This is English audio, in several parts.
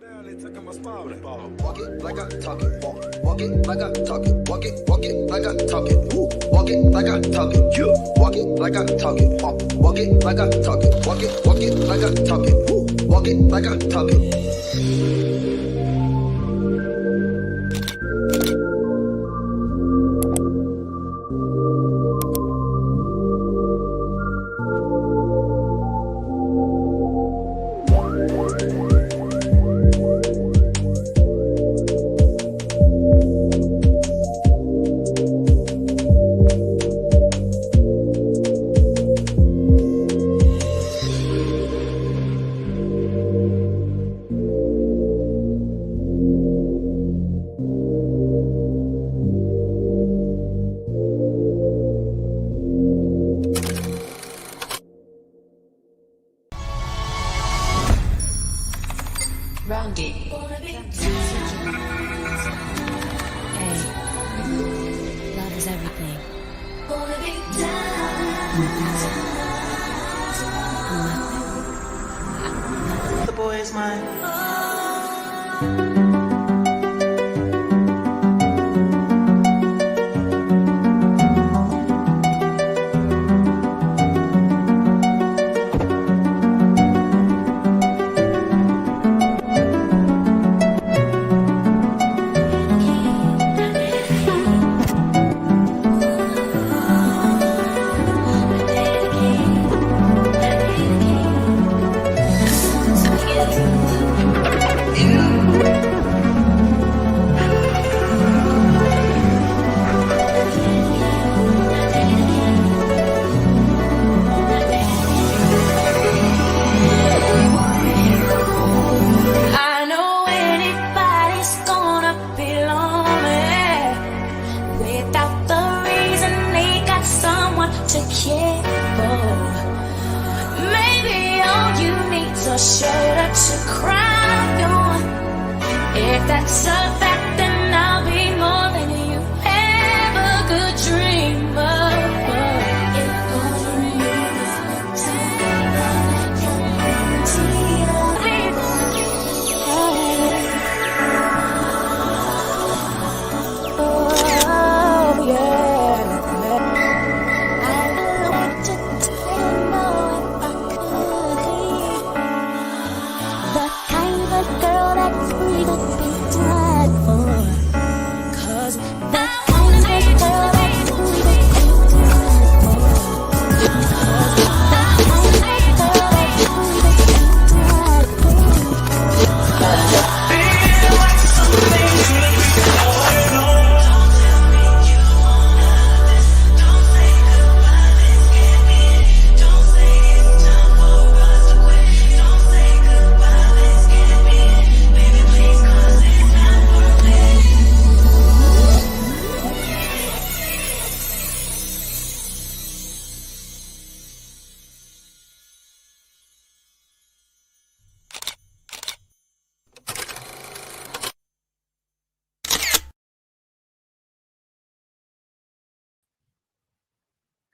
Walk it like I talk it. Walk it like I talk it. Walk it like I talk it. Walk it like I talk it. Walk it like I talk it. Walk it like I talk it. Walk it like I talk it. Walk it like I talk it.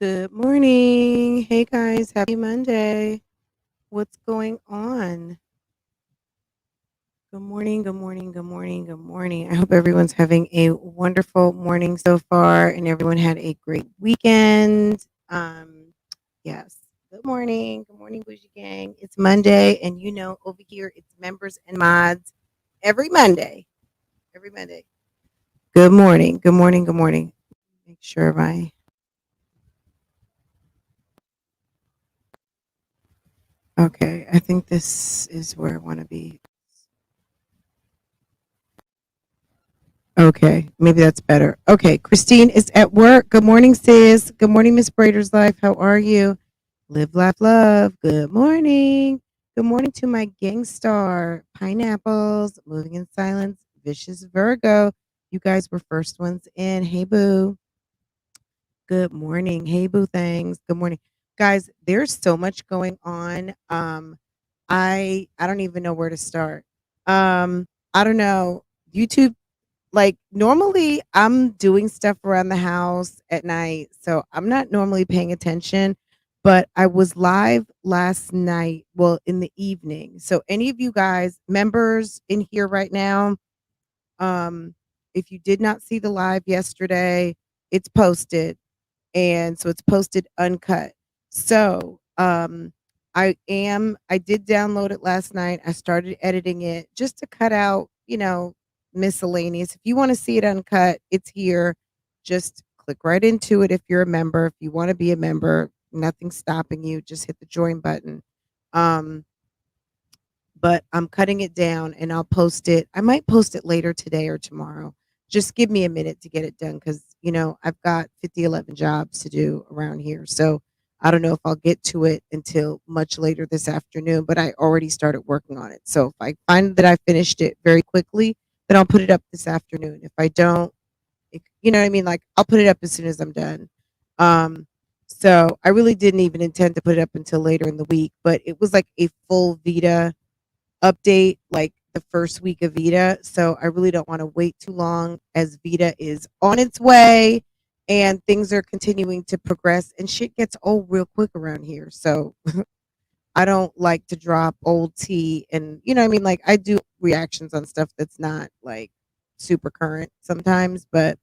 Good morning. Hey guys, happy Monday. What's going on? Good morning, good morning, good morning, good morning. I hope everyone's having a wonderful morning so far and everyone had a great weekend. Yes. Good morning. Good morning, Bougie Gang. It's Monday, and you know over here it's members and mods every Monday. Every Monday. Good morning. Good morning. Good morning. Make sure my okay, I think this is where I want to be. Okay, maybe that's better. Okay, Christine is at work. Good morning, sis. Good morning, Miss Brader's Life. How are you? Live, laugh, love. Good morning. Good morning to my gang star, Pineapples, Moving in Silence, Vicious Virgo. You guys were first ones in. Hey, boo. Good morning. Hey, boo things. Good morning. Guys, there's so much going on. I don't even know where to start. I don't know. YouTube, like normally I'm doing stuff around the house at night, so I'm not normally paying attention. but I was live last night, well, in the evening. So any of you guys, members in here right now, if you did not see the live yesterday, it's posted, and so it's posted uncut. So, I did download it last night. I started editing it just to cut out, miscellaneous. If you want to see it uncut, it's here. Just click right into it if you're a member. If you want to be a member, nothing's stopping you. Just hit the join button. Um, but I'm cutting it down and I'll post it. I might post it later today or tomorrow. Just give me a minute to get it done because, I've got 11 jobs to do around here. So I don't know if I'll get to it until much later this afternoon, but I already started working on it. So if I find that I finished it very quickly, then I'll put it up this afternoon. If I don't, you know what I mean? Like I'll put it up as soon as I'm done. Um, so I really didn't even intend to put it up until later in the week, but it was like a full Vita update, like the first week of Vita. So I really don't want to wait too long as Vita is on its way and things are continuing to progress and shit gets old real quick around here. So I don't like to drop old tea and you know what I mean? Like I do reactions on stuff that's not like super current sometimes, but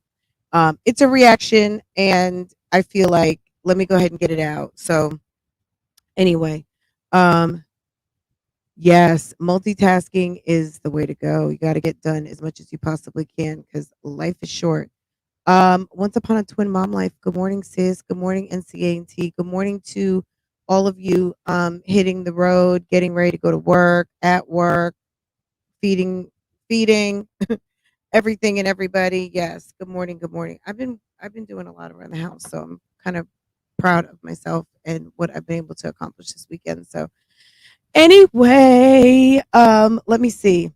it's a reaction and I feel like let me go ahead and get it out. So anyway, um yes, multitasking is the way to go. You got to get done as much as you possibly can because life is short. Once upon a twin mom life. Good morning, sis. Good morning, NCAT. Good morning to all of you hitting the road, getting ready to go to work, at work, feeding everything and everybody. Yes. Good morning. Good morning. I've been doing a lot around the house, so I'm kind of proud of myself and what I've been able to accomplish this weekend. So anyway, let me see.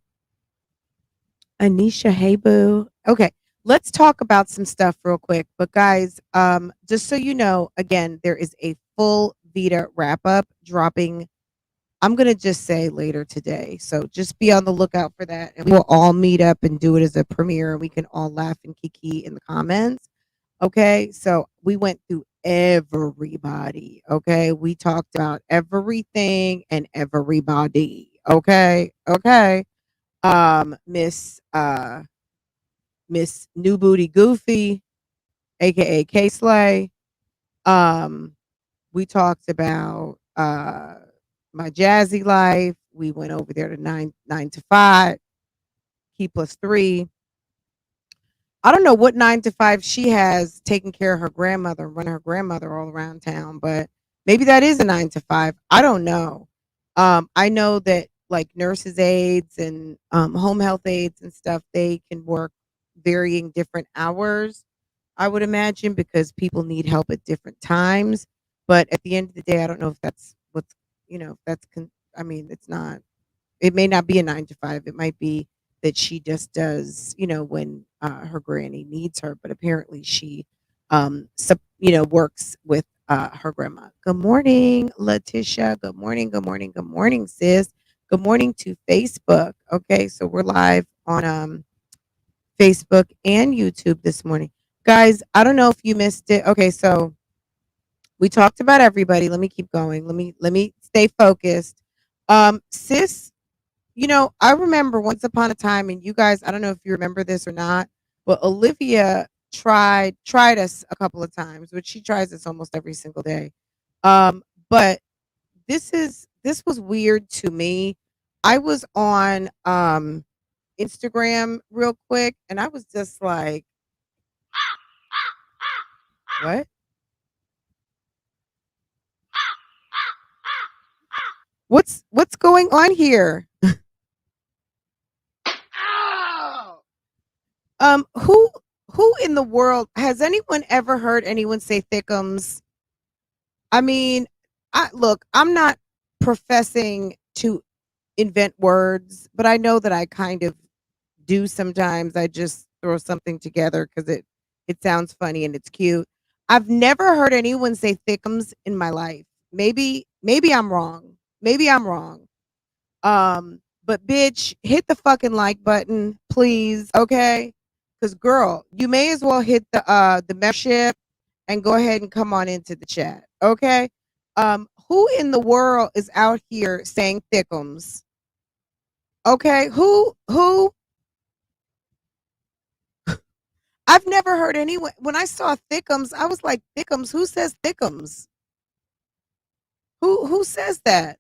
Anisha, hey boo. Okay, let's talk about some stuff real quick. But guys, just so you know, again, there is a full Vita wrap up dropping. I'm gonna just say later today. So just be on the lookout for that. And we'll all meet up and do it as a premiere. We can all laugh and kiki in the comments. Okay, so we went through everybody. Okay, we talked about everything and everybody. Okay, okay. Miss New Booty Goofy, aka K Slay. Um, we talked about my jazzy life. We went over there to nine to five, key plus three. I don't know what 9 to 5 she has taking care of her grandmother, running her grandmother all around town, but maybe that is a 9 to 5. I don't know. I know that like nurses aides and home health aides and stuff, they can work varying different hours, I would imagine, because people need help at different times. But at the end of the day, I don't know if that's what's, if that's, I mean, it's not, it may not be a 9 to 5. It might be that she just does, when her granny needs her. But apparently she, works with her grandma. Good morning, Letitia. Good morning. Good morning. Good morning, sis. Good morning to Facebook. Okay, so we're live on Facebook and YouTube this morning, guys. I don't know if you missed it. Okay, so we talked about everybody. Let me keep going. Let me stay focused. Sis, I remember once upon a time, and you guys, I don't know if you remember this or not, but Olivia tried us a couple of times, which she tries us almost every single day. But this was weird to me. I was on Instagram real quick, and I was just like, what? What's going on here? Who in the world has anyone ever heard anyone say thickums? I mean, I'm not professing to invent words, but I know that I kind of do sometimes. I just throw something together because it sounds funny and it's cute. I've never heard anyone say thickums in my life. Maybe I'm wrong. Maybe I'm wrong. But bitch, hit the fucking like button, please, okay? Because girl, you may as well hit the membership and go ahead and come on into the chat, okay? Who in the world is out here saying thickums? Okay, who? I've never heard anyone. When I saw thickums, I was like, thickums. Who says thickums? Who says that?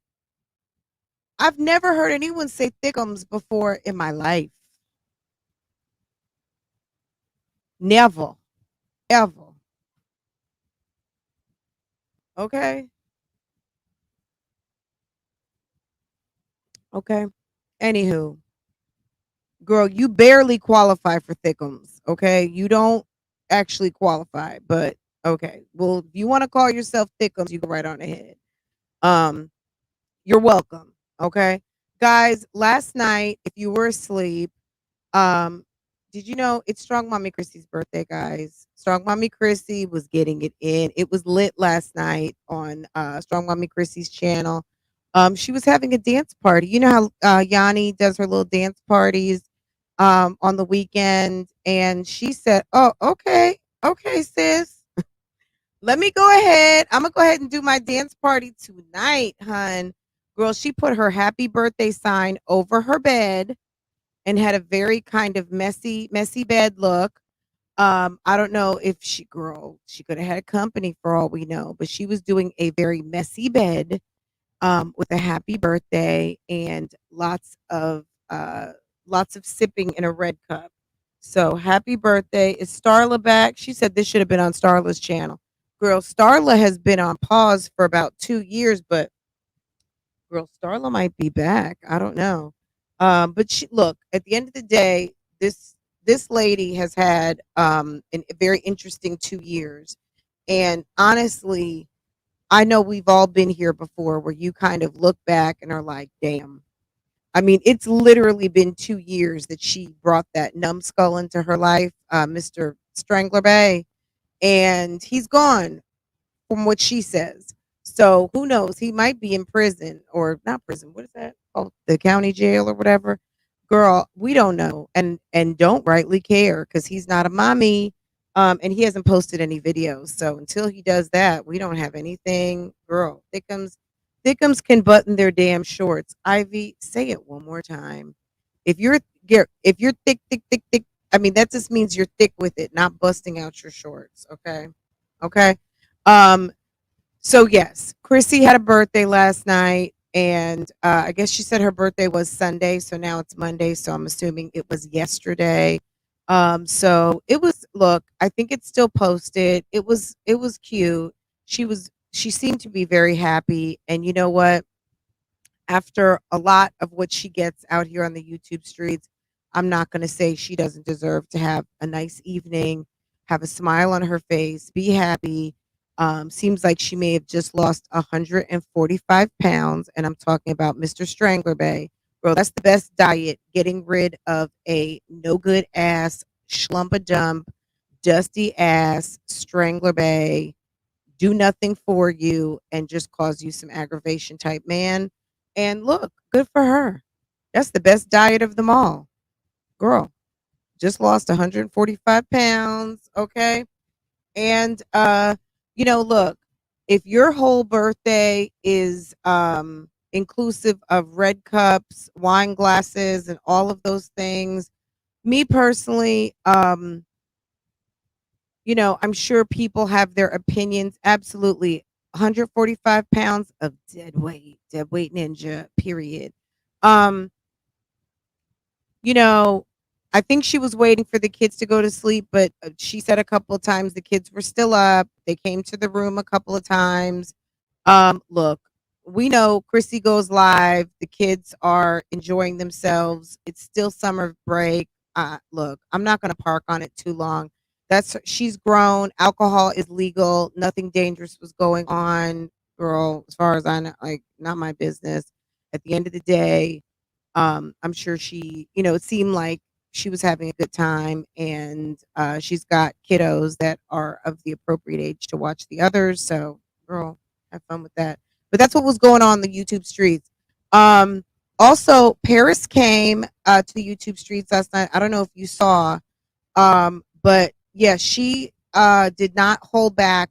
I've never heard anyone say thickums before in my life. Never, ever. Okay, okay. Anywho, girl, you barely qualify for thickums. Okay, you don't actually qualify, but okay. Well, if you want to call yourself thickums, you go right on ahead. Um, you're welcome. Okay, guys. Last night, if you were asleep, Um, did you know it's Strong Mommy Chrissy's birthday, guys? Strong Mommy Chrissy was getting it in. It was lit last night on Strong Mommy Chrissy's channel. She was having a dance party. You know how Yanni does her little dance parties on the weekend, and she said, "Oh, okay, okay, sis. Let me go ahead. I'm gonna go ahead and do my dance party tonight, hun." Girl, she put her happy birthday sign over her bed and had a very kind of messy bed look. I don't know if she could have had company for all we know, but she was doing a very messy bed with a happy birthday and lots of sipping in a red cup. So happy birthday. Is Starla back? She said this should have been on Starla's channel. Girl, Starla has been on pause for about 2 years, but girl, Starla might be back. I don't know. But she look, at the end of the day, this lady has had a very interesting 2 years. And honestly, I know we've all been here before where you kind of look back and are like, damn. I mean, it's literally been 2 years that she brought that numbskull into her life, Mr. Strangler Bay, and he's gone from what she says. So who knows? He might be in prison or not prison. What is that? Oh, the county jail or whatever. Girl, we don't know, and don't rightly care because he's not a mommy, and he hasn't posted any videos. So until he does that, we don't have anything. Girl, thickums can button their damn shorts. Ivy, say it one more time. If you're thick, I mean that just means you're thick with it, not busting out your shorts. Okay, okay. Um, so yes, Chrissy had a birthday last night, and I guess she said her birthday was Sunday, so now it's Monday. So I'm assuming it was yesterday. So it was. Look, I think it's still posted. It was cute. She seemed to be very happy, and you know what? After a lot of what she gets out here on the YouTube streets, I'm not going to say she doesn't deserve to have a nice evening, have a smile on her face, be happy. Seems like she may have just lost 145 pounds, and I'm talking about Mr. Strangler Bay. Bro, that's the best diet, getting rid of a no good ass, schlumpa dump, dusty ass Strangler Bay, do nothing for you and just cause you some aggravation type man. And look, good for her. That's the best diet of them all. Girl, just lost 145 pounds. Okay. And look, if your whole birthday is inclusive of red cups, wine glasses, and all of those things, me personally, I'm sure people have their opinions. Absolutely. 145 pounds of dead weight ninja, period. Um, you know, I think she was waiting for the kids to go to sleep, but she said a couple of times the kids were still up. They came to the room a couple of times. Look, we know Chrissy goes live. The kids are enjoying themselves. It's still summer break. Look, I'm not going to park on it too long. She's grown. Alcohol is legal. Nothing dangerous was going on, girl. As far as I know, like not my business. At the end of the day, I'm sure it seemed like she was having a good time, and she's got kiddos that are of the appropriate age to watch the others. So, girl, have fun with that. But that's what was going on the YouTube streets. Um, Also, Paris came to the YouTube streets last night. I don't know if you saw, but yeah, she did not hold back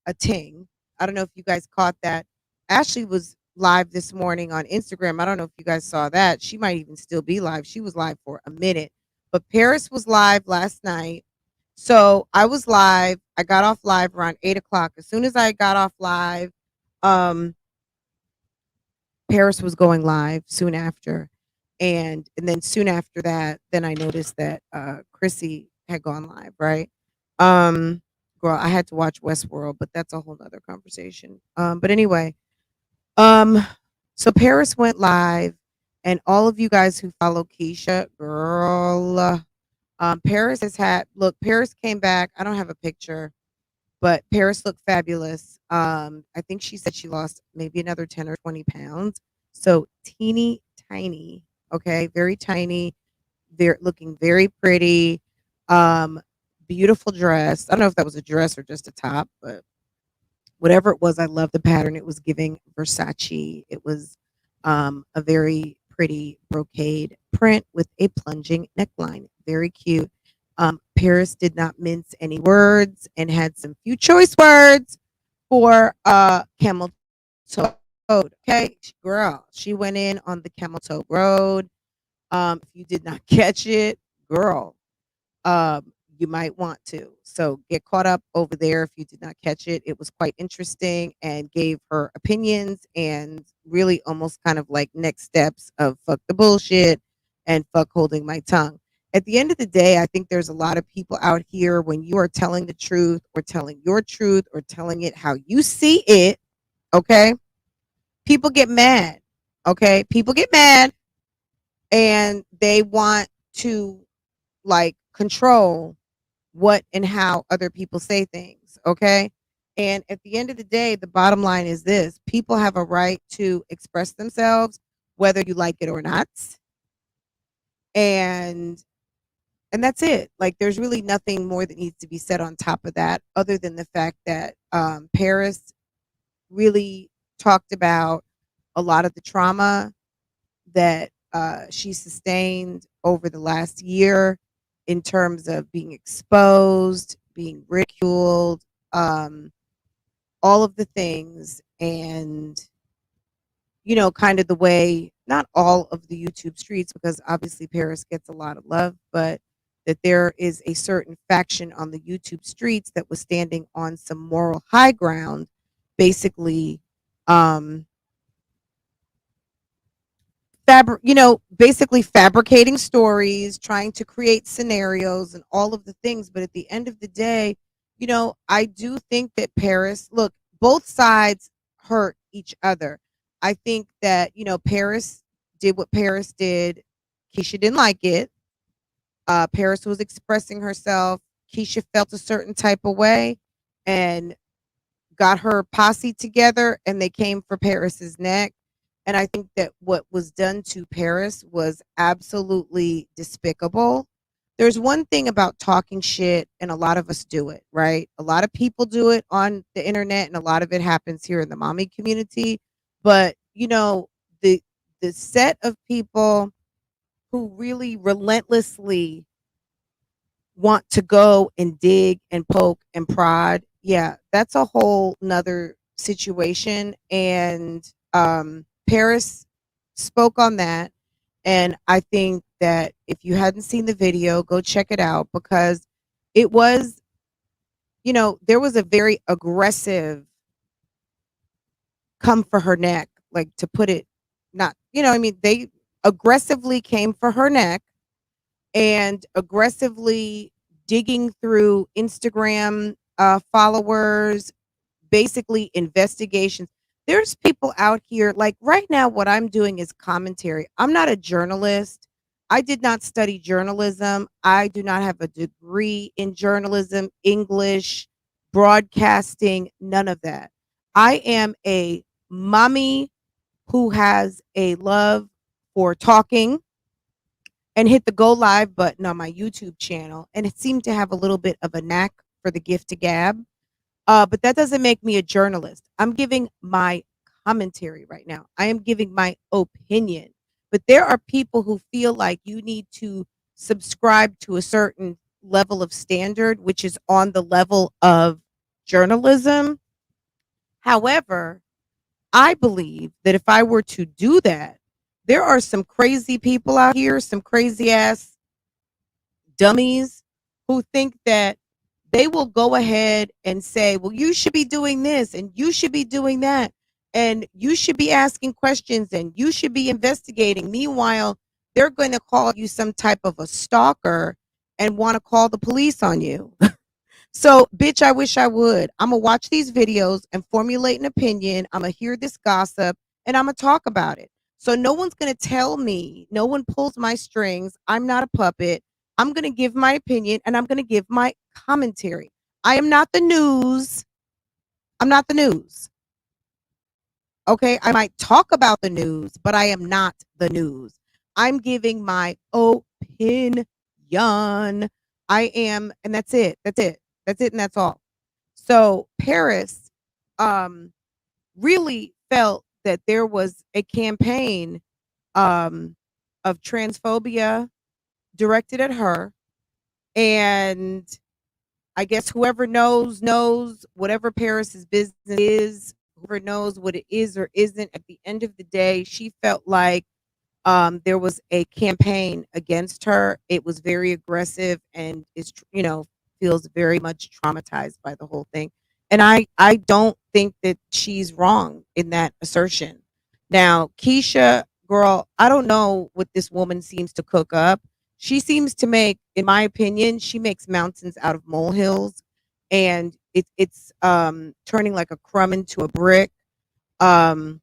a ting. I don't know if you guys caught that. Ashley was live this morning on Instagram. I don't know if you guys saw that. She might even still be live. She was live for a minute. But Paris was live last night. So I was live. I got off live around 8 o'clock. As soon as I got off live, um, Paris was going live soon after. And then soon after that, then I noticed that Chrissy had gone live, right? Um Girl, I had to watch Westworld, but that's a whole nother conversation. But anyway, um so Paris went live, and all of you guys who follow Keisha, girl, Paris has had look, Paris came back. I don't have a picture, but Paris looked fabulous. I think she said she lost maybe another 10 or 20 pounds. So teeny tiny, okay, very tiny, very looking very pretty. Um, Beautiful dress. I don't know if that was a dress or just a top, but whatever it was, I love the pattern. It was giving Versace. It was a very pretty brocade print with a plunging neckline. Very cute. Paris did not mince any words and had some few choice words for camel toe road. Okay, girl, she went in on the camel toe road. If you did not catch it, girl, you might want to. So get caught up over there if you did not catch it. It was quite interesting and gave her opinions and really almost kind of like next steps of fuck the bullshit and fuck holding my tongue. At the end of the day, I think there's a lot of people out here when you are telling the truth or telling your truth or telling it how you see it, okay? People get mad, okay? People get mad and they want to like control what and how other people say things, okay? And at the end of the day, the bottom line is this: people have a right to express themselves, whether you like it or not. And and that's it. Like there's really nothing more that needs to be said on top of that, other than the fact that Paris really talked about a lot of the trauma that she sustained over the last year in terms of being exposed, being ridiculed, um, all of the things. And, you know, kind of the way, not all of the YouTube streets, because obviously Paris gets a lot of love, but that there is a certain faction on the YouTube streets that was standing on some moral high ground, basically um, basically fabricating stories, trying to create scenarios and all of the things. But at the end of the day, I do think that Paris, look, both sides hurt each other. I think that, Paris did what Paris did. Keisha didn't like it. Paris was expressing herself. Keisha felt a certain type of way and got her posse together and they came for Paris's neck. And I think that what was done to Paris was absolutely despicable. There's one thing about talking shit, and a lot of us do it, right? A lot of people do it on the internet, and a lot of it happens here in the mommy community. But, the set of people who really relentlessly want to go and dig and poke and prod, yeah, that's a whole nother situation. And Paris spoke on that. And I think that if you hadn't seen the video, go check it out, because it was, there was a very aggressive come for her neck, like, to put it, not, I mean, they aggressively came for her neck and aggressively digging through Instagram followers, basically investigations. There's people out here, like right now, what I'm doing is commentary. I'm not a journalist. I did not study journalism. I do not have a degree in journalism, English, broadcasting, none of that. I am a mommy who has a love for talking and hit the go live button on my YouTube channel. And it seemed to have a little bit of a knack for the gift to gab. But that doesn't make me a journalist. I'm giving my commentary right now. I am giving my opinion. But there are people who feel like you need to subscribe to a certain level of standard, which is on the level of journalism. However, I believe that if I were to do that, there are some crazy people out here, some crazy ass dummies who think that they will go ahead and say, well, you should be doing this and you should be doing that and you should be asking questions and you should be investigating. Meanwhile, they're going to call you some type of a stalker and want to call the police on you. So, bitch, I wish I would. I'm going to watch these videos and formulate an opinion. I'm going to hear this gossip and I'm going to talk about it. So, no one's going to tell me, no one pulls my strings. I'm not a puppet. I'm going to give my opinion and I'm going to give my commentary. I am not the news. I'm not the news. Okay. I might talk about the news, but I am not the news. I'm giving my opinion. I am, and that's it. That's it. That's it. And that's all. So Paris really felt that there was a campaign of transphobia directed at her. And I guess whoever knows whatever Paris's business is, whoever knows what it is or isn't, at the end of the day, she felt like there was a campaign against her. It was very aggressive and feels very much traumatized by the whole thing. And I don't think that she's wrong in that assertion. Now, Keisha, girl, I don't know what this woman seems to cook up. She seems to make, in my opinion, she makes mountains out of molehills, and it's turning like a crumb into a brick. Um,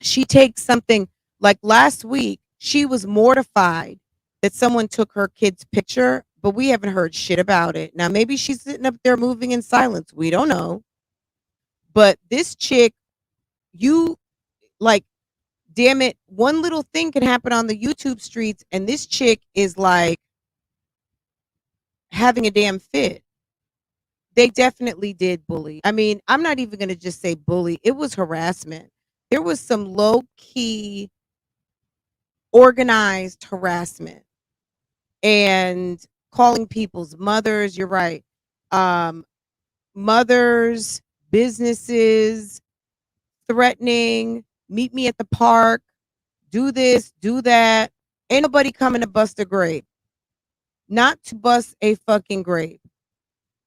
she takes something like last week, she was mortified that someone took her kid's picture, but we haven't heard shit about it. Now, maybe she's sitting up there moving in silence. We don't know. But this chick, you like, damn it, one little thing can happen on the YouTube streets, and this chick is like having a damn fit. They definitely did bully. I mean, I'm not even going to just say bully, it was harassment. There was some low key organized harassment and calling people's mothers. You're right. Um, Mothers, businesses, threatening, meet me at the park, do this, do that. Ain't nobody coming to bust a grape. Not to bust a fucking grape.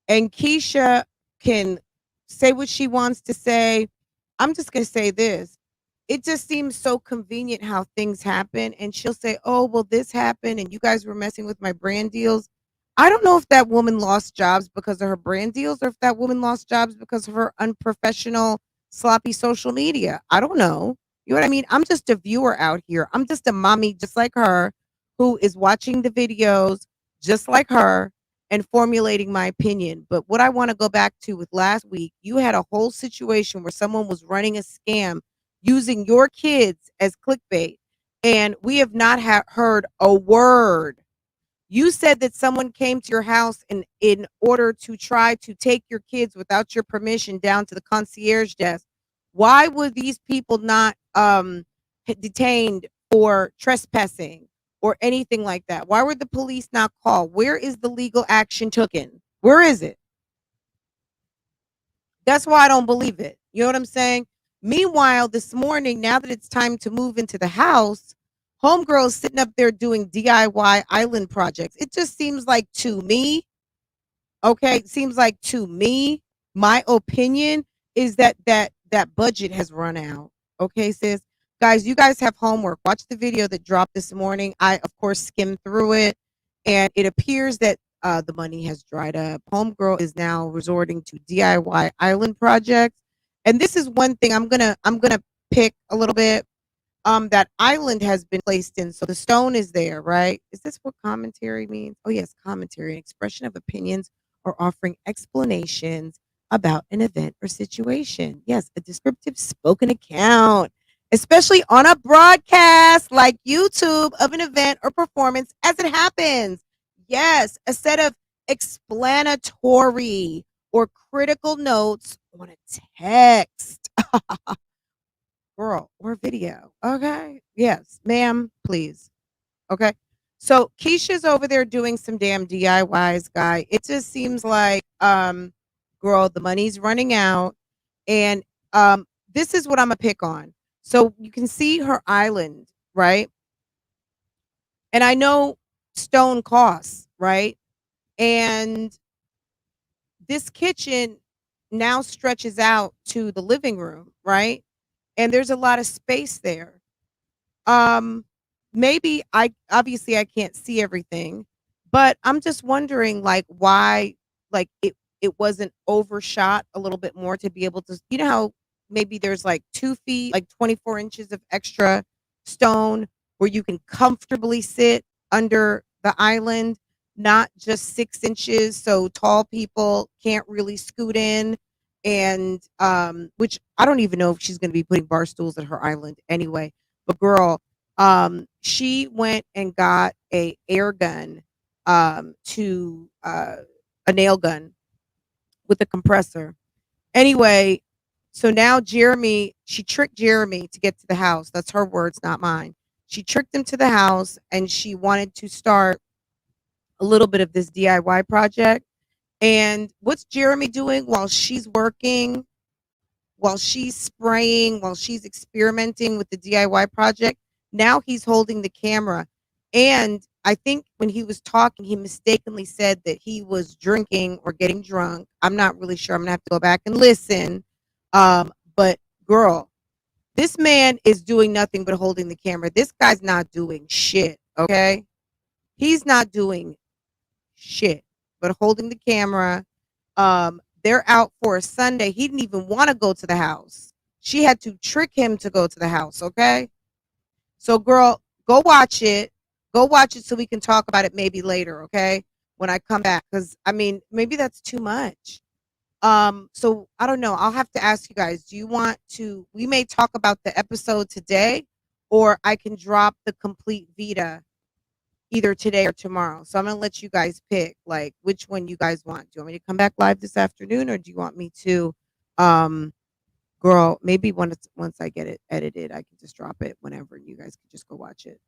And Keisha can say what she wants to say. I'm just going to say this. It just seems so convenient how things happen. And she'll say, oh, well, this happened and you guys were messing with my brand deals. I don't know if that woman lost jobs because of her brand deals or if that woman lost jobs because of her unprofessional, sloppy social media. I don't know. You know what I mean? I'm just a viewer out here. I'm just a mommy just like her who is watching the videos just like her and formulating my opinion. But what I want to go back to with last week, you had a whole situation where someone was running a scam using your kids as clickbait, and we have not heard a word. You said that someone came to your house in order to try to take your kids without your permission down to the concierge desk. Why would these people not detained for trespassing or anything like that? Why were the police not called? Where is the legal action taken? Where is it? That's why I don't believe it. You know what I'm saying? Meanwhile, this morning, now that it's time to move into the house, homegirl's sitting up there doing DIY island projects. It just seems like to me, okay, it seems like to me, my opinion is that budget has run out. Okay, sis. Guys, you guys have homework. Watch the video that dropped this morning. I, of course, skimmed through it, and it appears that the money has dried up. Homegirl is now resorting to DIY island projects. And this is one thing I'm gonna pick a little bit. That island has been placed in, so the stone is there, right? Is this what commentary means? Oh yes, commentary, an expression of opinions or offering explanations about an event or situation. Yes, a descriptive spoken account, especially on a broadcast like YouTube of an event or performance as it happens. Yes, a set of explanatory or critical notes on a text. Girl, or video. Okay. Yes, ma'am, please. Okay. So Keisha's over there doing some damn DIYs, guy. It just seems like girl, the money's running out. And this is what I'm gonna pick on. So you can see her island, right? And I know stone costs, right? And this kitchen now stretches out to the living room, right? And there's a lot of space there. Um, maybe I obviously I can't see everything, but I'm just wondering like why like it wasn't overshot a little bit more to be able to, you know how maybe there's like 2 feet, like 24 inches of extra stone where you can comfortably sit under the island, not just 6 inches so tall people can't really scoot in. And which I don't even know if she's going to be putting bar stools at her island anyway. But girl, she went and got a air gun, to a nail gun with a compressor. Anyway, so now Jeremy, she tricked Jeremy to get to the house. That's her words, not mine. She tricked him to the house and she wanted to start a little bit of this DIY project. And what's Jeremy doing while she's working? While she's spraying, while she's experimenting with the DIY project, now he's holding the camera. And I think when he was talking, he mistakenly said that he was drinking or getting drunk. I'm not really sure. I'm gonna have to go back and listen. But girl, this man is doing nothing but holding the camera. This guy's not doing shit. Okay, he's not doing shit but holding the camera. They're out for a Sunday. He didn't even want to go to the house. She had to trick him to go to the house, okay? So girl, go watch it. Go watch it so we can talk about it maybe later, okay? When I come back cuz I mean, maybe that's too much. So I don't know. I'll have to ask you guys, do you want to we may talk about the episode today or I can drop the complete Vita either today or tomorrow. So I'm gonna let you guys pick like which one you guys want. Do you want me to come back live this afternoon or do you want me to um girl, maybe once I get it edited, I can just drop it whenever and you guys can just go watch it.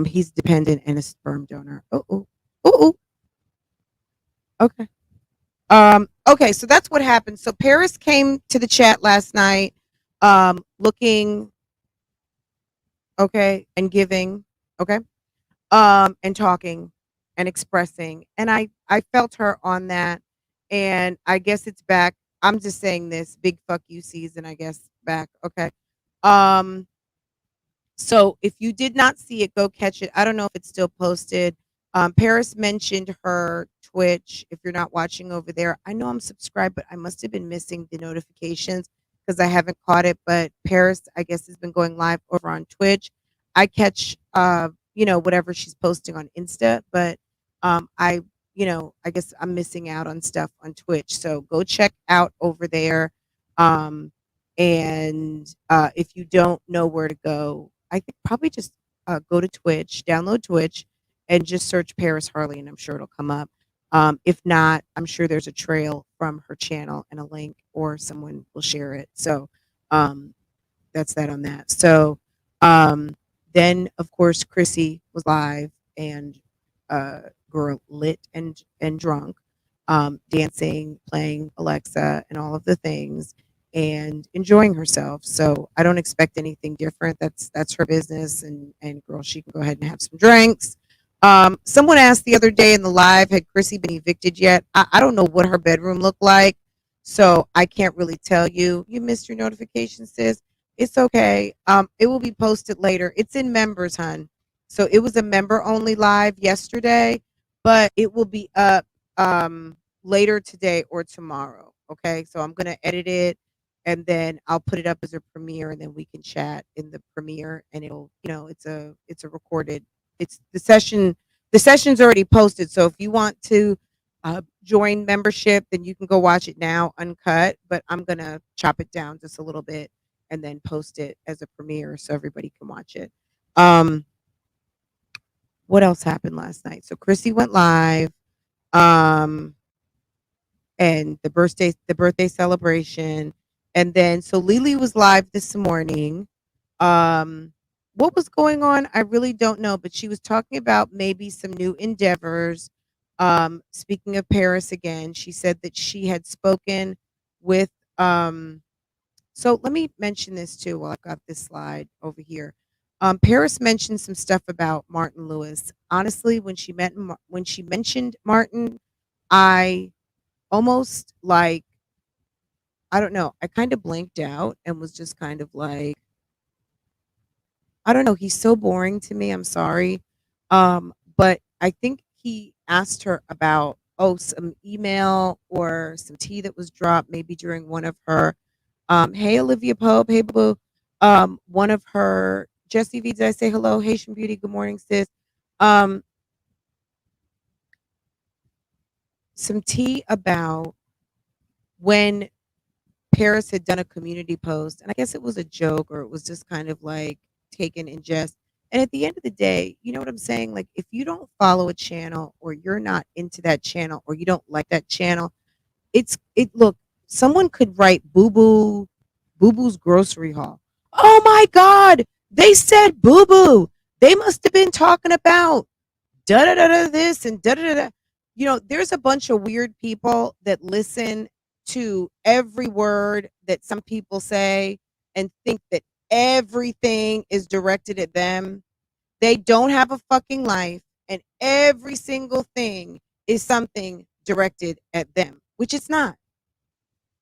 He's dependent and a sperm donor. Oh. Okay. Okay, so that's what happened. So Paris came to the chat last night, looking okay and giving, okay. And talking and expressing, and I felt her on that, and I guess it's back. I'm just saying this big fuck you season, I guess, back. Okay. um so if you did not see it, go catch it. I don't know if it's still posted. Paris mentioned her Twitch. If you're not watching over there, I know I'm subscribed, but I must have been missing the notifications because I haven't caught it. But Paris, I guess, has been going live over on Twitch. I catch, whatever she's posting on Insta, but I guess I'm missing out on stuff on Twitch. So go check out over there. Um, and if you don't know where to go, I think probably just go to Twitch, download Twitch, and just search Paris Harley, and I'm sure it'll come up. If not, I'm sure there's a trail from her channel and a link, or someone will share it. So um, that's that on that. So um, then, of course, Chrissy was live and girl lit and drunk, dancing, playing Alexa, and all of the things, and enjoying herself. So I don't expect anything different. That's her business, and girl, she can go ahead and have some drinks. Someone asked the other day in the live, had Chrissy been evicted yet? I don't know what her bedroom looked like, so I can't really tell you. You missed your notification, sis. It's okay. It will be posted later. It's in members, hun. So it was a member only live yesterday, but it will be up later today or tomorrow. Okay. So I'm gonna edit it and then I'll put it up as a premiere and then we can chat in the premiere and it'll, it's a recorded, it's the session's already posted. So if you want to join membership, then you can go watch it now uncut, but I'm gonna chop it down just a little bit and then post it as a premiere so everybody can watch it. Um, what else happened last night? So Chrissy went live, um, and the birthday celebration, and then so Lily was live this morning. Um, what was going on? I really don't know, but she was talking about maybe some new endeavors. Speaking of Paris again, she said that she had spoken with So let me mention this too while I've got this slide over here. Paris mentioned some stuff about Martin Lewis. Honestly, when she mentioned Martin, I almost like, I don't know, I kind of blinked out and was just kind of like, I don't know, he's so boring to me. I'm sorry. But I think he asked her about, oh, some email or some tea that was dropped maybe during one of her, hey, Olivia Pope, hey, boo boo, one of her, Jessie V, did I say hello? Haitian Beauty, good morning, sis. Um, some tea about when Paris had done a community post, and I guess it was a joke or it was just kind of like taken in jest. And at the end of the day, you know what I'm saying? Like, if you don't follow a channel or you're not into that channel or you don't like that channel, look, someone could write Boo Boo's grocery haul. Oh my God, they said Boo Boo. They must have been talking about da da da da this and da da da da. You know, there's a bunch of weird people that listen to every word that some people say and think that everything is directed at them. They don't have a fucking life, and every single thing is something directed at them, which it's not.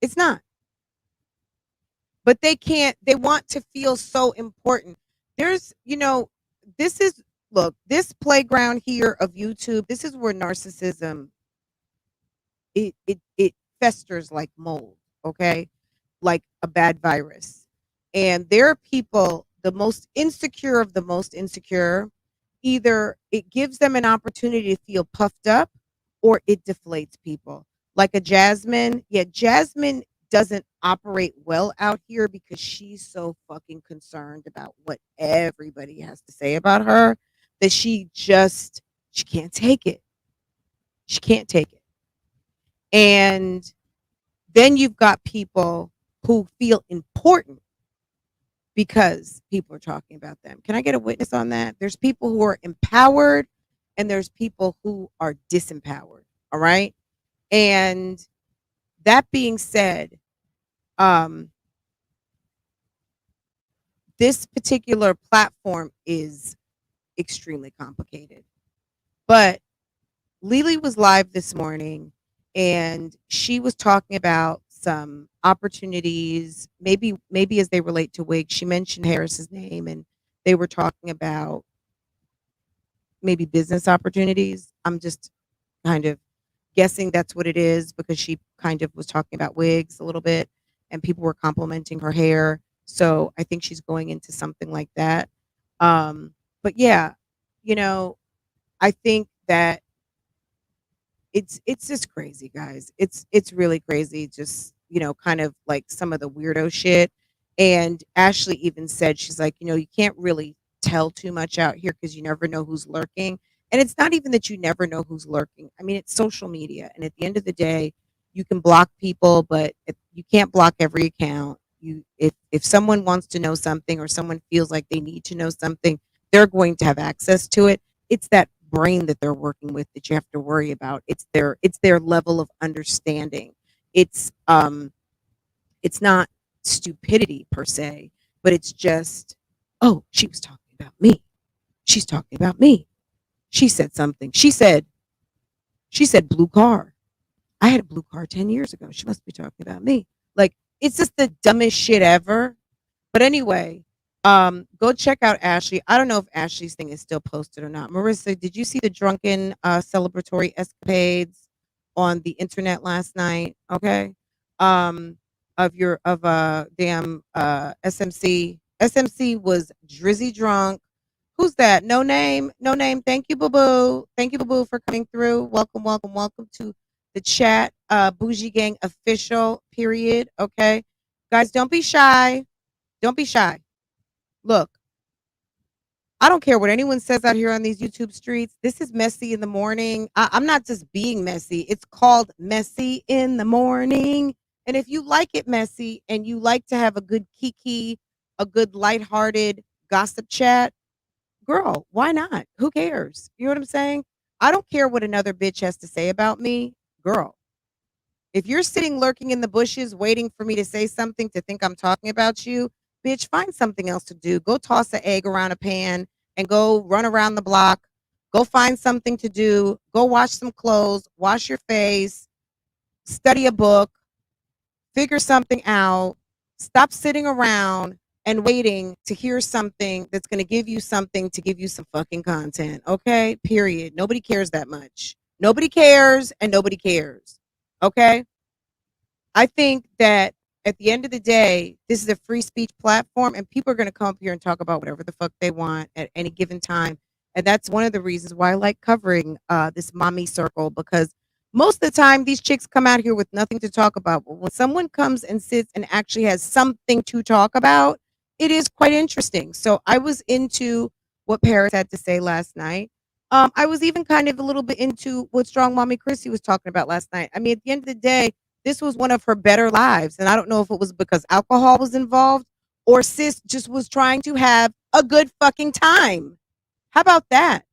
It's not. But they can't, they want to feel so important. There's, this is, look, this playground here of YouTube, this is where narcissism, it festers like mold, okay? Like a bad virus. And there are people, the most insecure of the most insecure, either it gives them an opportunity to feel puffed up or it deflates people. Like a Jasmine. Yeah, Jasmine doesn't operate well out here because she's so fucking concerned about what everybody has to say about her that she can't take it. She can't take it. And then you've got people who feel important because people are talking about them. Can I get a witness on that? There's people who are empowered and there's people who are disempowered. All right. And that being said, um, this particular platform is extremely complicated. But Lily was live this morning and she was talking about some opportunities, maybe as they relate to wigs. She mentioned Harris's name and they were talking about maybe business opportunities. I'm just kind of guessing that's what it is because she kind of was talking about wigs a little bit and people were complimenting her hair. So I think she's going into something like that. But yeah, you know, I think that it's just crazy, guys. It's really crazy. Just, kind of like some of the weirdo shit. And Ashley even said, she's like, you can't really tell too much out here because you never know who's lurking. And it's not even that you never know who's lurking. I mean, it's social media, and at the end of the day, you can block people, but you can't block every account. If someone wants to know something or someone feels like they need to know something, they're going to have access to it. It's that brain that they're working with that you have to worry about. It's their level of understanding. It's not stupidity per se, but it's just, oh, she was talking about me. She's talking about me. She said something. She said blue car. I had a blue car 10 years ago. She must be talking about me. Like, it's just the dumbest shit ever. But anyway, go check out Ashley. I don't know if Ashley's thing is still posted or not. Marissa, did you see the drunken celebratory escapades on the internet last night? Okay. Um, of damn SMC. SMC was drizzy drunk. Who's that? No name. No name. Thank you, boo boo. Thank you, boo boo, for coming through. Welcome, welcome, welcome to the chat. Bougie Gang official. Period. Okay, guys, don't be shy. Don't be shy. Look, I don't care what anyone says out here on these YouTube streets. This is messy in the morning. I'm not just being messy. It's called messy in the morning. And if you like it messy and you like to have a good kiki, a good lighthearted gossip chat, girl, why not? Who cares? You know what I'm saying? I don't care what another bitch has to say about me, girl. If you're sitting lurking in the bushes waiting for me to say something to think I'm talking about you, bitch, find something else to do. Go toss an egg around a pan and go run around the block. Go find something to do. Go wash some clothes, wash your face, study a book, figure something out. Stop sitting around and waiting to hear something that's going to give you something to give you some fucking content. Okay? Period. Nobody cares that much. Nobody cares and nobody cares. Okay? I think that at the end of the day, this is a free speech platform and people are going to come up here and talk about whatever the fuck they want at any given time. And that's one of the reasons why I like covering this mommy circle, because most of the time these chicks come out here with nothing to talk about. But when someone comes and sits and actually has something to talk about, it is quite interesting. So I was into what Paris had to say last night. I was even kind of a little bit into what Strong Mommy Chrissy was talking about last night. I mean, at the end of the day, this was one of her better lives. And I don't know if it was because alcohol was involved or sis just was trying to have a good fucking time. How about that?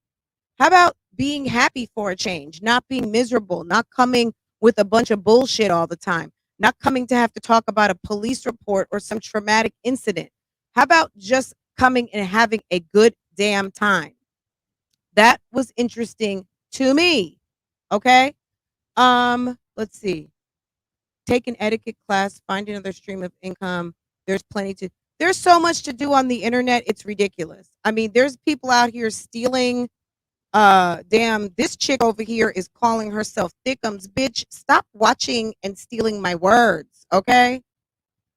How about being happy for a change, not being miserable, not coming with a bunch of bullshit all the time, not coming to have to talk about a police report or some traumatic incident? How about just coming and having a good damn time? That was interesting to me. Okay. Let's see. Take an etiquette class, find another stream of income. There's so much to do on the internet, it's ridiculous. I mean, there's people out here stealing. Damn, this chick over here is calling herself Thickums. Bitch, stop watching and stealing my words. Okay.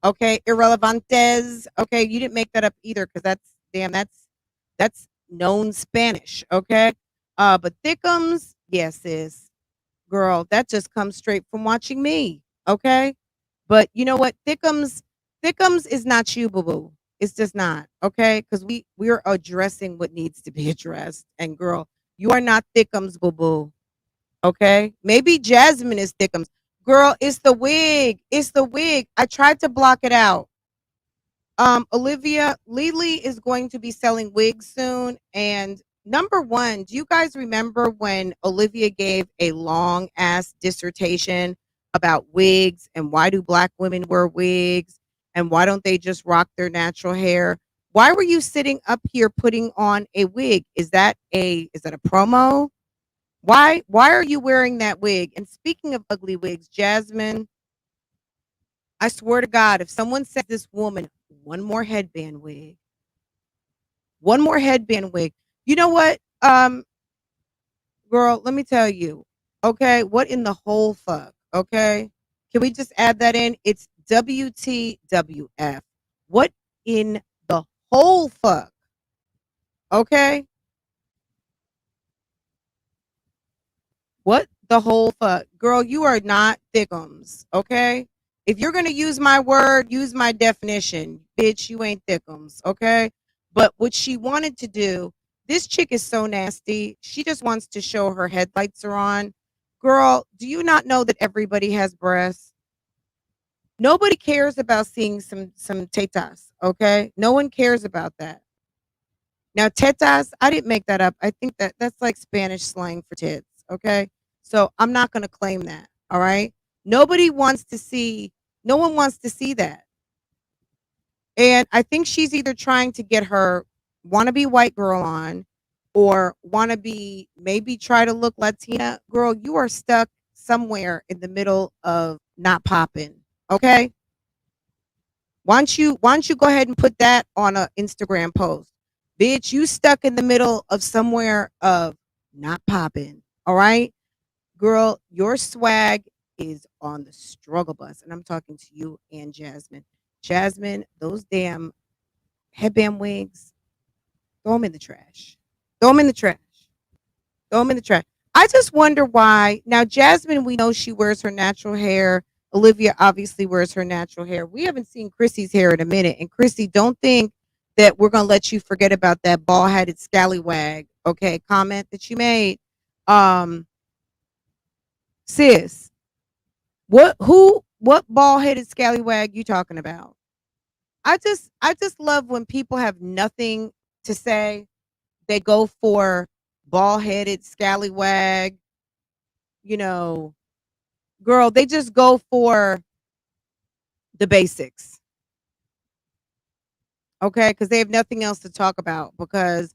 Okay, irrelevantes. Okay, you didn't make that up either, because that's known Spanish. Okay. But Thickums, yes, sis, girl, that just comes straight from watching me. Okay. But you know what? Thickums is not you, boo boo. It's just not. Okay. Because we're addressing what needs to be addressed. And girl, you are not Thickums, boo boo. Okay. Maybe Jasmine is Thickums. Girl, it's the wig. It's the wig. I tried to block it out. Olivia Lily is going to be selling wigs soon. And number one, do you guys remember when Olivia gave a long ass dissertation about wigs and why do black women wear wigs and why don't they just rock their natural hair? Why were you sitting up here putting on a wig? Is that a promo? Why are you wearing that wig? And speaking of ugly wigs, Jasmine, I swear to God, if someone says this woman one more headband wig, one more headband wig, you know what? Girl, let me tell you. Okay, what in the whole fuck? Okay, can we just add that in? It's WTWF. What in the whole fuck? Okay, what the whole fuck? Girl, you are not thickums. Okay, if you're gonna use my word, use my definition. Bitch, you ain't thickums. Okay, but what she wanted to do, this chick is so nasty. She just wants to show her headlights are on. Girl, do you not know that everybody has breasts? Nobody cares about seeing some tetas, okay? No one cares about that. Now, tetas, I didn't make that up. I think that's like Spanish slang for tits, okay? So I'm not going to claim that, all right? Nobody wants to see, no one wants to see that. And I think she's either trying to get her wannabe white girl on or wannabe maybe try to look Latina. Girl, you are stuck somewhere in the middle of not popping, okay? Why don't you go ahead and put that on a Instagram post? Bitch, you stuck in the middle of somewhere of not popping. All right? Girl, your swag is on the struggle bus. And I'm talking to you and Jasmine. Jasmine, those damn headband wigs, throw them in the trash. Throw them in the trash. Throw them in the trash. I just wonder why. Now, Jasmine, we know she wears her natural hair. Olivia obviously wears her natural hair. We haven't seen Chrissy's hair in a minute. And Chrissy, don't think that we're gonna let you forget about that bald-headed scallywag, okay, comment that you made. Um, sis, what bald-headed scallywag you talking about? I just love when people have nothing to say. They go for bald-headed scallywag, you know, girl, they just go for the basics. Okay, because they have nothing else to talk about because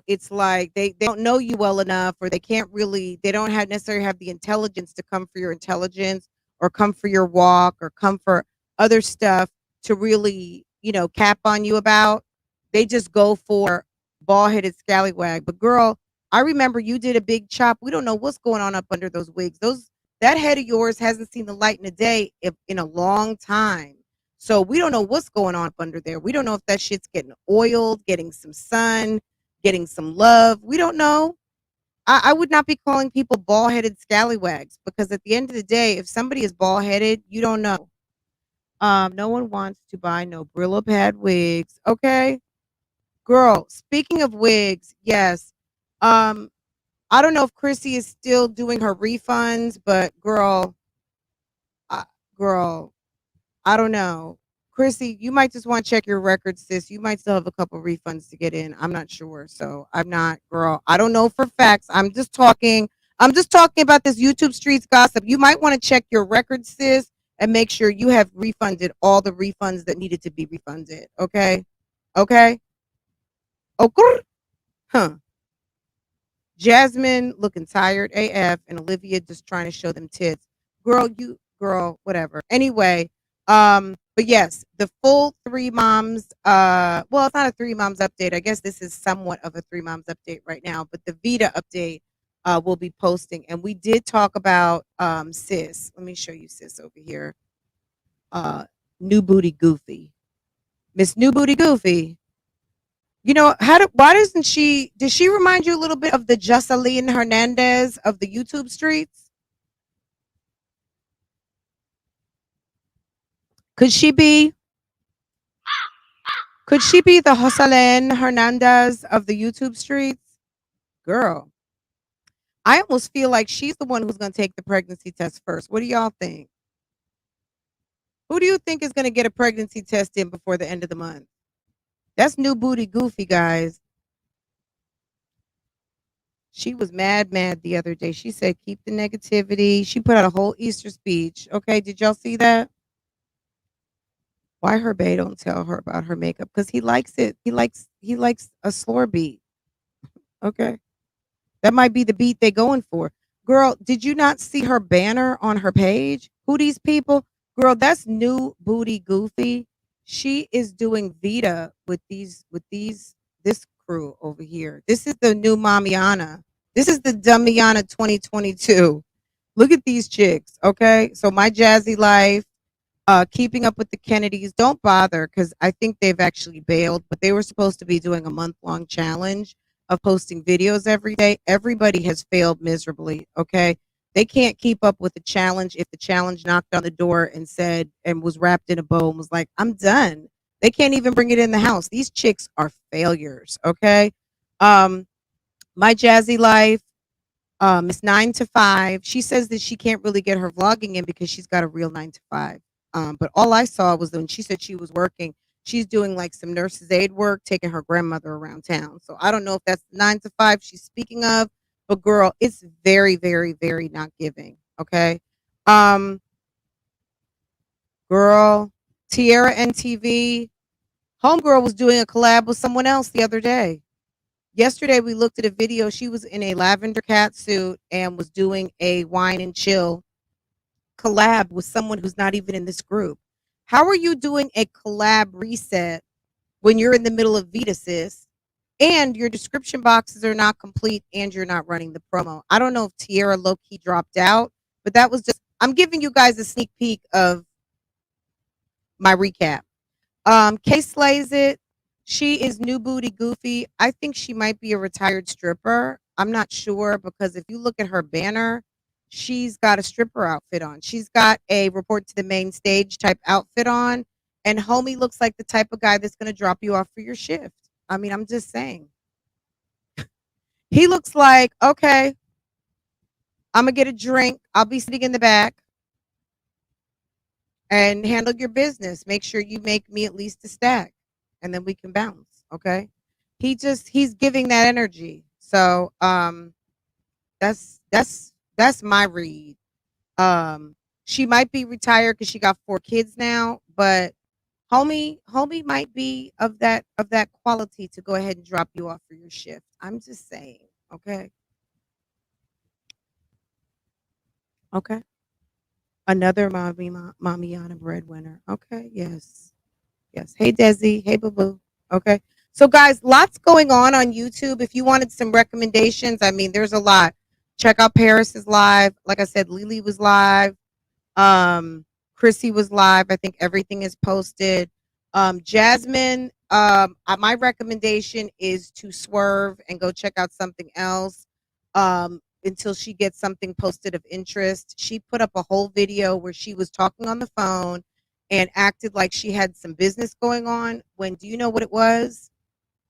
it's like they don't know you well enough, or they don't have necessarily have the intelligence to come for your intelligence, or come for your walk, or come for other stuff to really cap on you about. They just go for bald-headed scallywag. But girl, I remember you did a big chop. We don't know what's going on up under those wigs. That head of yours hasn't seen the light in the day in a long time. So we don't know what's going on up under there. We don't know if that shit's getting oiled, getting some sun, getting some love. We don't know. I would not be calling people bald headed scallywags, because at the end of the day, if somebody is bald headed, you don't know. No one wants to buy no Brillo pad wigs. Okay. Girl, speaking of wigs, yes. Um, I don't know if Chrissy is still doing her refunds, but uh, girl, I don't know. Chrissy, you might just want to check your records, sis. You might still have a couple refunds to get in. I'm not sure. So I'm not, girl. I don't know for facts. I'm just talking. I'm just talking about this YouTube streets gossip. You might want to check your records, sis, and make sure you have refunded all the refunds that needed to be refunded. Okay? Okay? Okay? Huh. Jasmine looking tired AF, and Olivia just trying to show them tits. Girl, whatever. Anyway, but yes, the full three moms, well, it's not a three moms update. I guess this is somewhat of a three moms update right now, but the Vita update will be posting. And we did talk about sis. Let me show you sis over here. New Booty Goofy. Miss New Booty Goofy. Why does she remind you a little bit of the Jocelyn Hernandez of the YouTube streets? Could she be the Jocelyn Hernandez of the YouTube streets? Girl, I almost feel like she's the one who's going to take the pregnancy test first. What do y'all think? Who do you think is going to get a pregnancy test in before the end of the month? That's New Booty Goofy, guys. She was mad the other day. She said, keep the negativity. She put out a whole Easter speech. Okay, did y'all see that? Why her bae don't tell her about her makeup? Because he likes it. He likes a slower beat. Okay. That might be the beat they going for. Girl, did you not see her banner on her page? Who these people? Girl, that's New Booty Goofy. She is doing Vita with this crew over here. This is the new Mamiana. This is the Dummiana 2022. Look at these chicks, okay? So My Jazzy Life, Keeping Up with the Kennedys, don't bother, because I think they've actually bailed, but they were supposed to be doing a month-long challenge of posting videos every day. Everybody has failed miserably, okay? They can't keep up with the challenge if the challenge knocked on the door and said, and was wrapped in a bow and was like, I'm done. They can't even bring it in the house. These chicks are failures, okay? Um, My Jazzy Life, it's 9 to 5. She says that she can't really get her vlogging in because she's got a real 9 to 5. But all I saw was when she said she was working, she's doing like some nurse's aid work, taking her grandmother around town. So I don't know if that's 9 to 5 she's speaking of, but girl, it's very, very, very not giving. Okay. Um, Girl, Tierra NTV, Homegirl was doing a collab with someone else the other day. Yesterday we looked at a video. She was in a lavender cat suit and was doing a wine and chill collab with someone who's not even in this group. How are you doing a collab reset when you're in the middle of Vita, sis, and your description boxes are not complete and you're not running the promo? I don't know if Tierra low-key dropped out, but that was just, I'm giving you guys a sneak peek of my recap. Kay Slays It. She is New Booty Goofy. I think she might be a retired stripper. I'm not sure, because if you look at her banner, she's got a stripper outfit on. She's got a report to the main stage type outfit on. And homie looks like the type of guy that's going to drop you off for your shift. I mean, I'm just saying. He looks like, okay, I'm going to get a drink. I'll be sitting in the back and handle your business. Make sure you make me at least a stack, and then we can bounce. Okay. He's giving that energy. So that's my read. Um, she might be retired because she got 4 kids now, but homie might be of that quality to go ahead and drop you off for your shift. I'm just saying. Okay. Okay. Another Mamiana breadwinner. Okay. Yes. Yes. Hey, Desi. Hey, Boo Boo. Okay. So, guys, lots going on YouTube. If you wanted some recommendations, I mean, there's a lot. Check out Paris is live. Like I said, Lily was live. Um, Chrissy was live. I think everything is posted. Jasmine, my recommendation is to swerve and go check out something else until she gets something posted of interest. She put up a whole video where she was talking on the phone and acted like she had some business going on. When do you know what it was?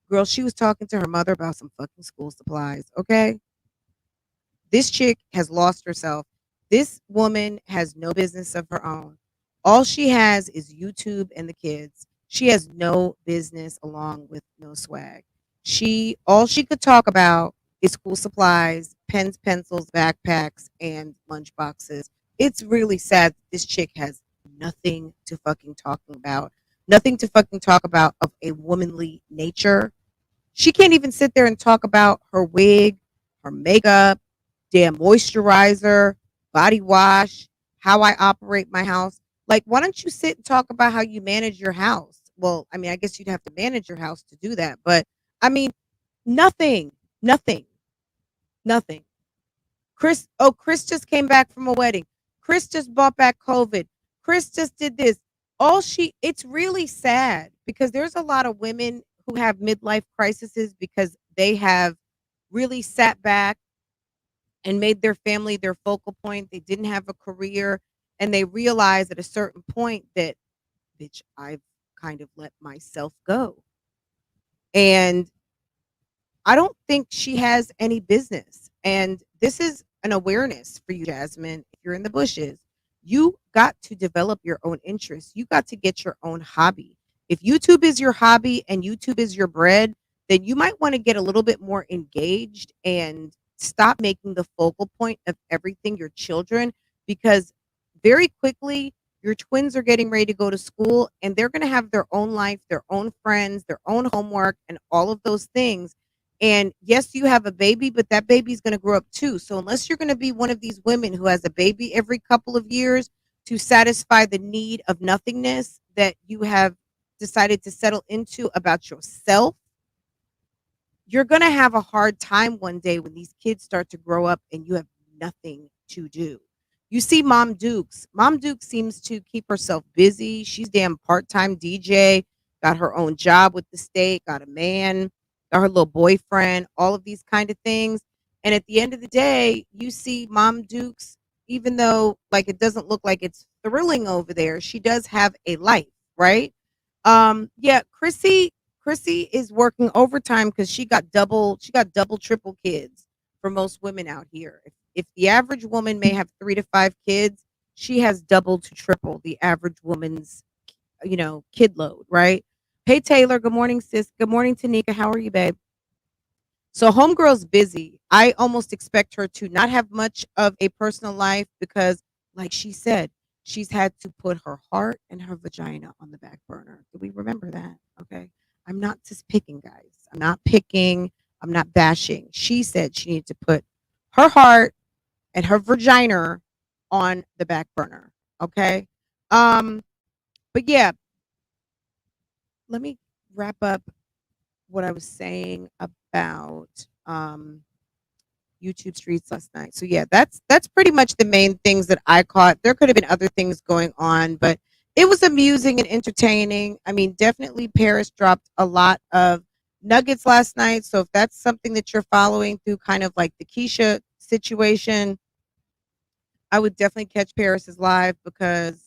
Girl, she was talking to her mother about some fucking school supplies. Okay. This chick has lost herself. This woman has no business of her own. All she has is YouTube and the kids. She has no business along with no swag. All she could talk about is school supplies, pens, pencils, backpacks, and lunch boxes. It's really sad that this chick has nothing to fucking talking about. Nothing to fucking talk about of a womanly nature. She can't even sit there and talk about her wig, her makeup, damn moisturizer, body wash, how I operate my house. Like, why don't you sit and talk about how you manage your house? Well, I mean, I guess you'd have to manage your house to do that. But I mean, nothing, nothing, nothing. Chris just came back from a wedding. Chris just bought back COVID. Chris just did this. It's really sad because there's a lot of women who have midlife crises because they have really sat back and made their family their focal point. They didn't have a career and they realized at a certain point that, bitch, I've kind of let myself go. And I don't think she has any business. And this is an awareness for you, Jasmine. If you're in the bushes, you got to develop your own interests. You got to get your own hobby. If YouTube is your hobby and YouTube is your bread, then you might want to get a little bit more engaged and stop making the focal point of everything your children, because very quickly your twins are getting ready to go to school and they're going to have their own life, their own friends, their own homework, and all of those things. And yes, you have a baby, but that baby's going to grow up too. So unless you're going to be one of these women who has a baby every couple of years to satisfy the need of nothingness that you have decided to settle into about yourself, you're going to have a hard time one day when these kids start to grow up and you have nothing to do. You see Mom Dukes. Mom Dukes seems to keep herself busy. She's damn part-time DJ, got her own job with the state, got a man, got her little boyfriend, all of these kind of things. And at the end of the day, you see Mom Dukes, even though like it doesn't look like it's thrilling over there, she does have a life, right? Yeah, Chrissy is working overtime because she got double, triple kids for most women out here. If the average woman may have 3 to 5 kids, she has double to triple the average woman's, kid load, right? Hey Taylor, good morning, sis. Good morning, Tanika. How are you, babe? So homegirl's busy. I almost expect her to not have much of a personal life because, like she said, she's had to put her heart and her vagina on the back burner. Do we remember that? Okay. I'm not just picking, guys. I'm not picking. I'm not bashing. She said she needed to put her heart and her vagina on the back burner. Okay. Um, but yeah, let me wrap up what I was saying about YouTube streets last night. So yeah, that's pretty much the main things that I caught. There could have been other things going on, but it was amusing and entertaining. I mean, definitely Paris dropped a lot of nuggets last night. So if that's something that you're following through kind of like the Keisha situation, I would definitely catch Paris's live because,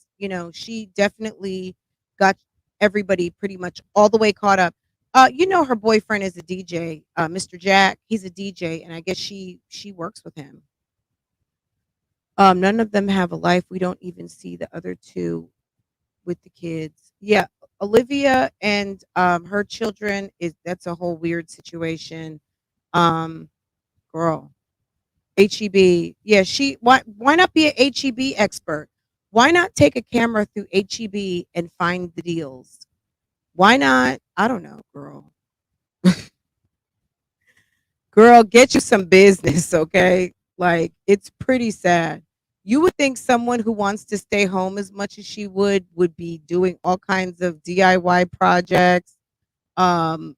she definitely got everybody pretty much all the way caught up. Her boyfriend is a DJ, Mr. Jack. He's a DJ, and I guess she works with him. None of them have a life. We don't even see the other two with the kids. Yeah, Olivia and her children, is that's a whole weird situation. Um, Girl, HEB. Yeah, why not be a HEB expert? Why not take a camera through HEB and find the deals? Why not? I don't know, girl. Girl, get you some business, okay? Like, it's pretty sad. You would think someone who wants to stay home as much as she would be doing all kinds of DIY projects, um,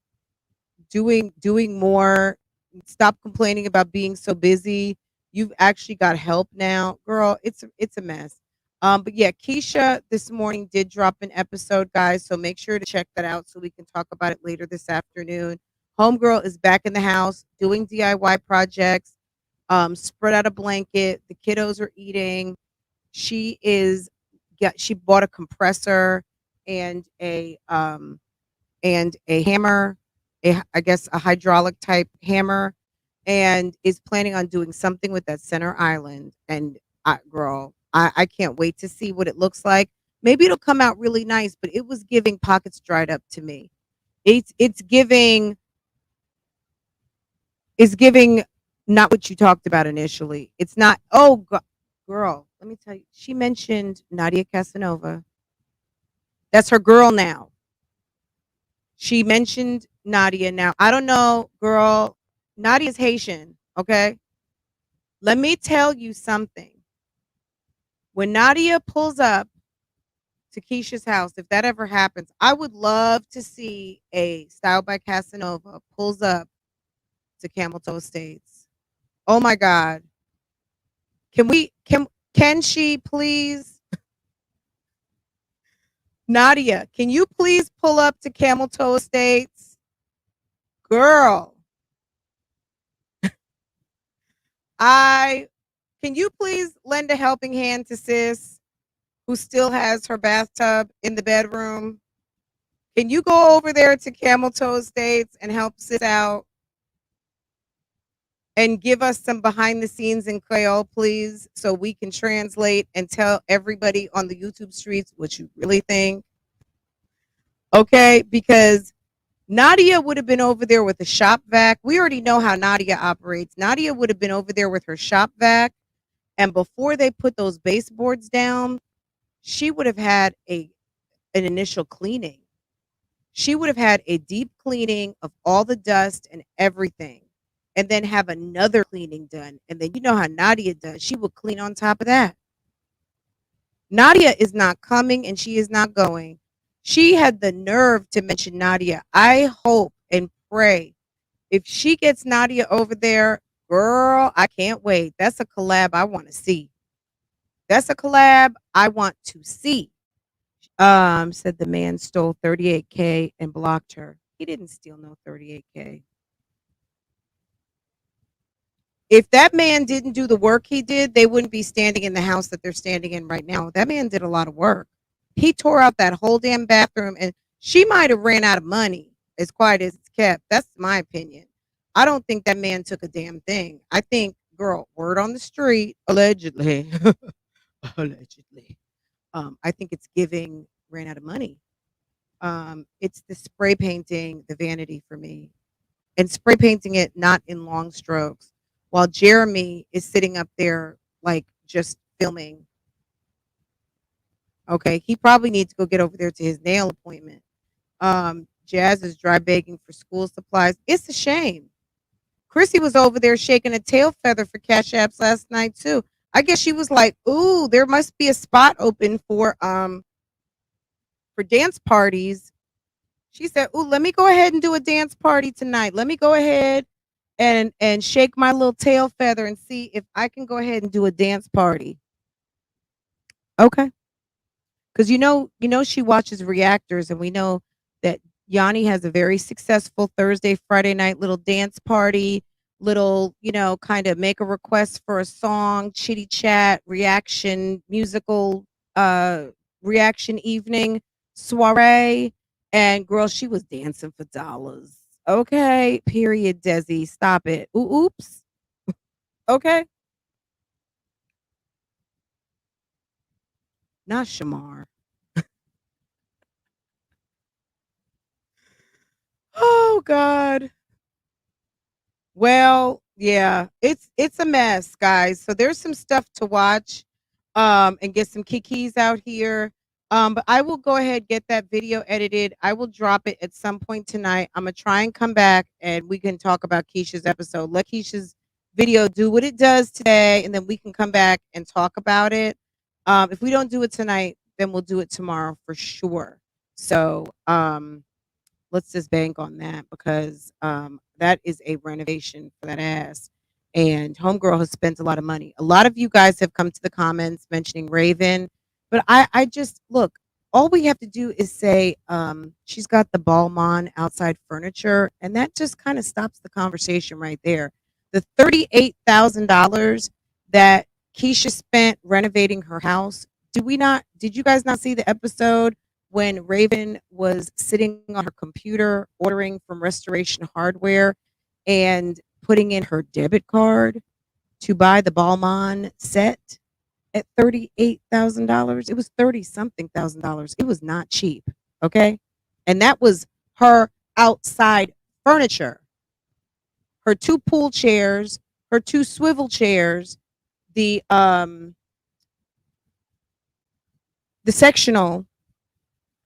doing more. Stop complaining about being so busy. You've actually got help now, girl. It's a mess. But yeah, Keisha this morning did drop an episode, guys. So make sure to check that out so we can talk about it later this afternoon. Homegirl is back in the house doing DIY projects. Spread out a blanket. The kiddos are eating. She is she bought a compressor and a hammer, I guess a hydraulic type hammer, and is planning on doing something with that center island. And girl, I can't wait to see what it looks like. Maybe it'll come out really nice, but it was giving pockets dried up to me. It's giving it's giving not what you talked about initially. It's not. Oh, girl, let me tell you. She mentioned Nadia Casanova. That's her girl now. She mentioned Nadia. Now, I don't know, girl. Nadia's Haitian, okay? Let me tell you something. When Nadia pulls up to Keisha's house, if that ever happens, I would love to see a Style by Casanova pulls up to Camel Toe Estates. Oh my God. Can she please, Nadia, can you please pull up to Camel Toe Estates? Girl, I can you please lend a helping hand to sis who still has her bathtub in the bedroom? Can you go over there to Camel Toe Estates and help sis out and give us some behind the scenes in Creole, please, so we can translate and tell everybody on the YouTube streets what you really think? Okay, because Nadia would have been over there with a shop vac. We already know how Nadia operates. Nadia would have been over there with her shop vac, and before they put those baseboards down, she would have had an initial cleaning. She would have had a deep cleaning of all the dust and everything, and then have another cleaning done. And then you know how Nadia does. She will clean on top of that. Nadia is not coming and she is not going. She had the nerve to mention Nadia. I hope and pray if she gets Nadia over there, girl, I can't wait. That's a collab I want to see. That's a collab I want to see. Said the man stole 38K and blocked her. He didn't steal no 38K. If that man didn't do the work he did, they wouldn't be standing in the house that they're standing in right now. That man did a lot of work. He tore out that whole damn bathroom, and she might have ran out of money, as quiet as it's kept. That's my opinion. I don't think that man took a damn thing. I think, girl, word on the street, allegedly, allegedly. I think it's giving ran out of money. It's the spray painting, the vanity for me, and spray painting it not in long strokes, while Jeremy is sitting up there like just filming. Okay, he probably needs to go get over there to his nail appointment. Jazz is dry begging for school supplies. It's a shame. Chrissy was over there shaking a tail feather for Cash Apps last night too. I guess she was like, "Ooh, there must be a spot open for dance parties." She said, "Ooh, let me go ahead and do a dance party tonight. Let me go ahead and shake my little tail feather and see if I can go ahead and do a dance party." Okay. Because you know she watches reactors, and we know that Yanni has a very successful Thursday, Friday night little dance party, little, kind of make a request for a song, chitty chat, reaction, musical uh reaction evening, soiree. And girl, she was dancing for dollars. Okay, period, Desi. Stop it. Ooh, oops. Okay. Not Shamar. Oh God. Well, Yeah, it's a mess, guys. So there's some stuff to watch, and get some kikis out here. But I will go ahead get that video edited. I will drop it at some point tonight. I'm gonna try and come back and we can talk about Keisha's episode. Let Keisha's video do what it does today, and then we can come back and talk about it. If we don't do it tonight, then we'll do it tomorrow for sure. So let's just bank on that because that is a renovation for that ass. And Homegirl has spent a lot of money. A lot of you guys have come to the comments mentioning Raven, but I just look. All we have to do is say she's got the Balmain outside furniture, and that just kind of stops the conversation right there. The $38,000 that Keisha spent renovating her house. Did we not? Did you guys not see the episode when Raven was sitting on her computer ordering from Restoration Hardware and putting in her debit card to buy the Balmain set at $38,000? It was 30 something thousand dollars. It was not cheap. Okay. And that was her outside furniture, her two pool chairs, her two swivel chairs, the sectional.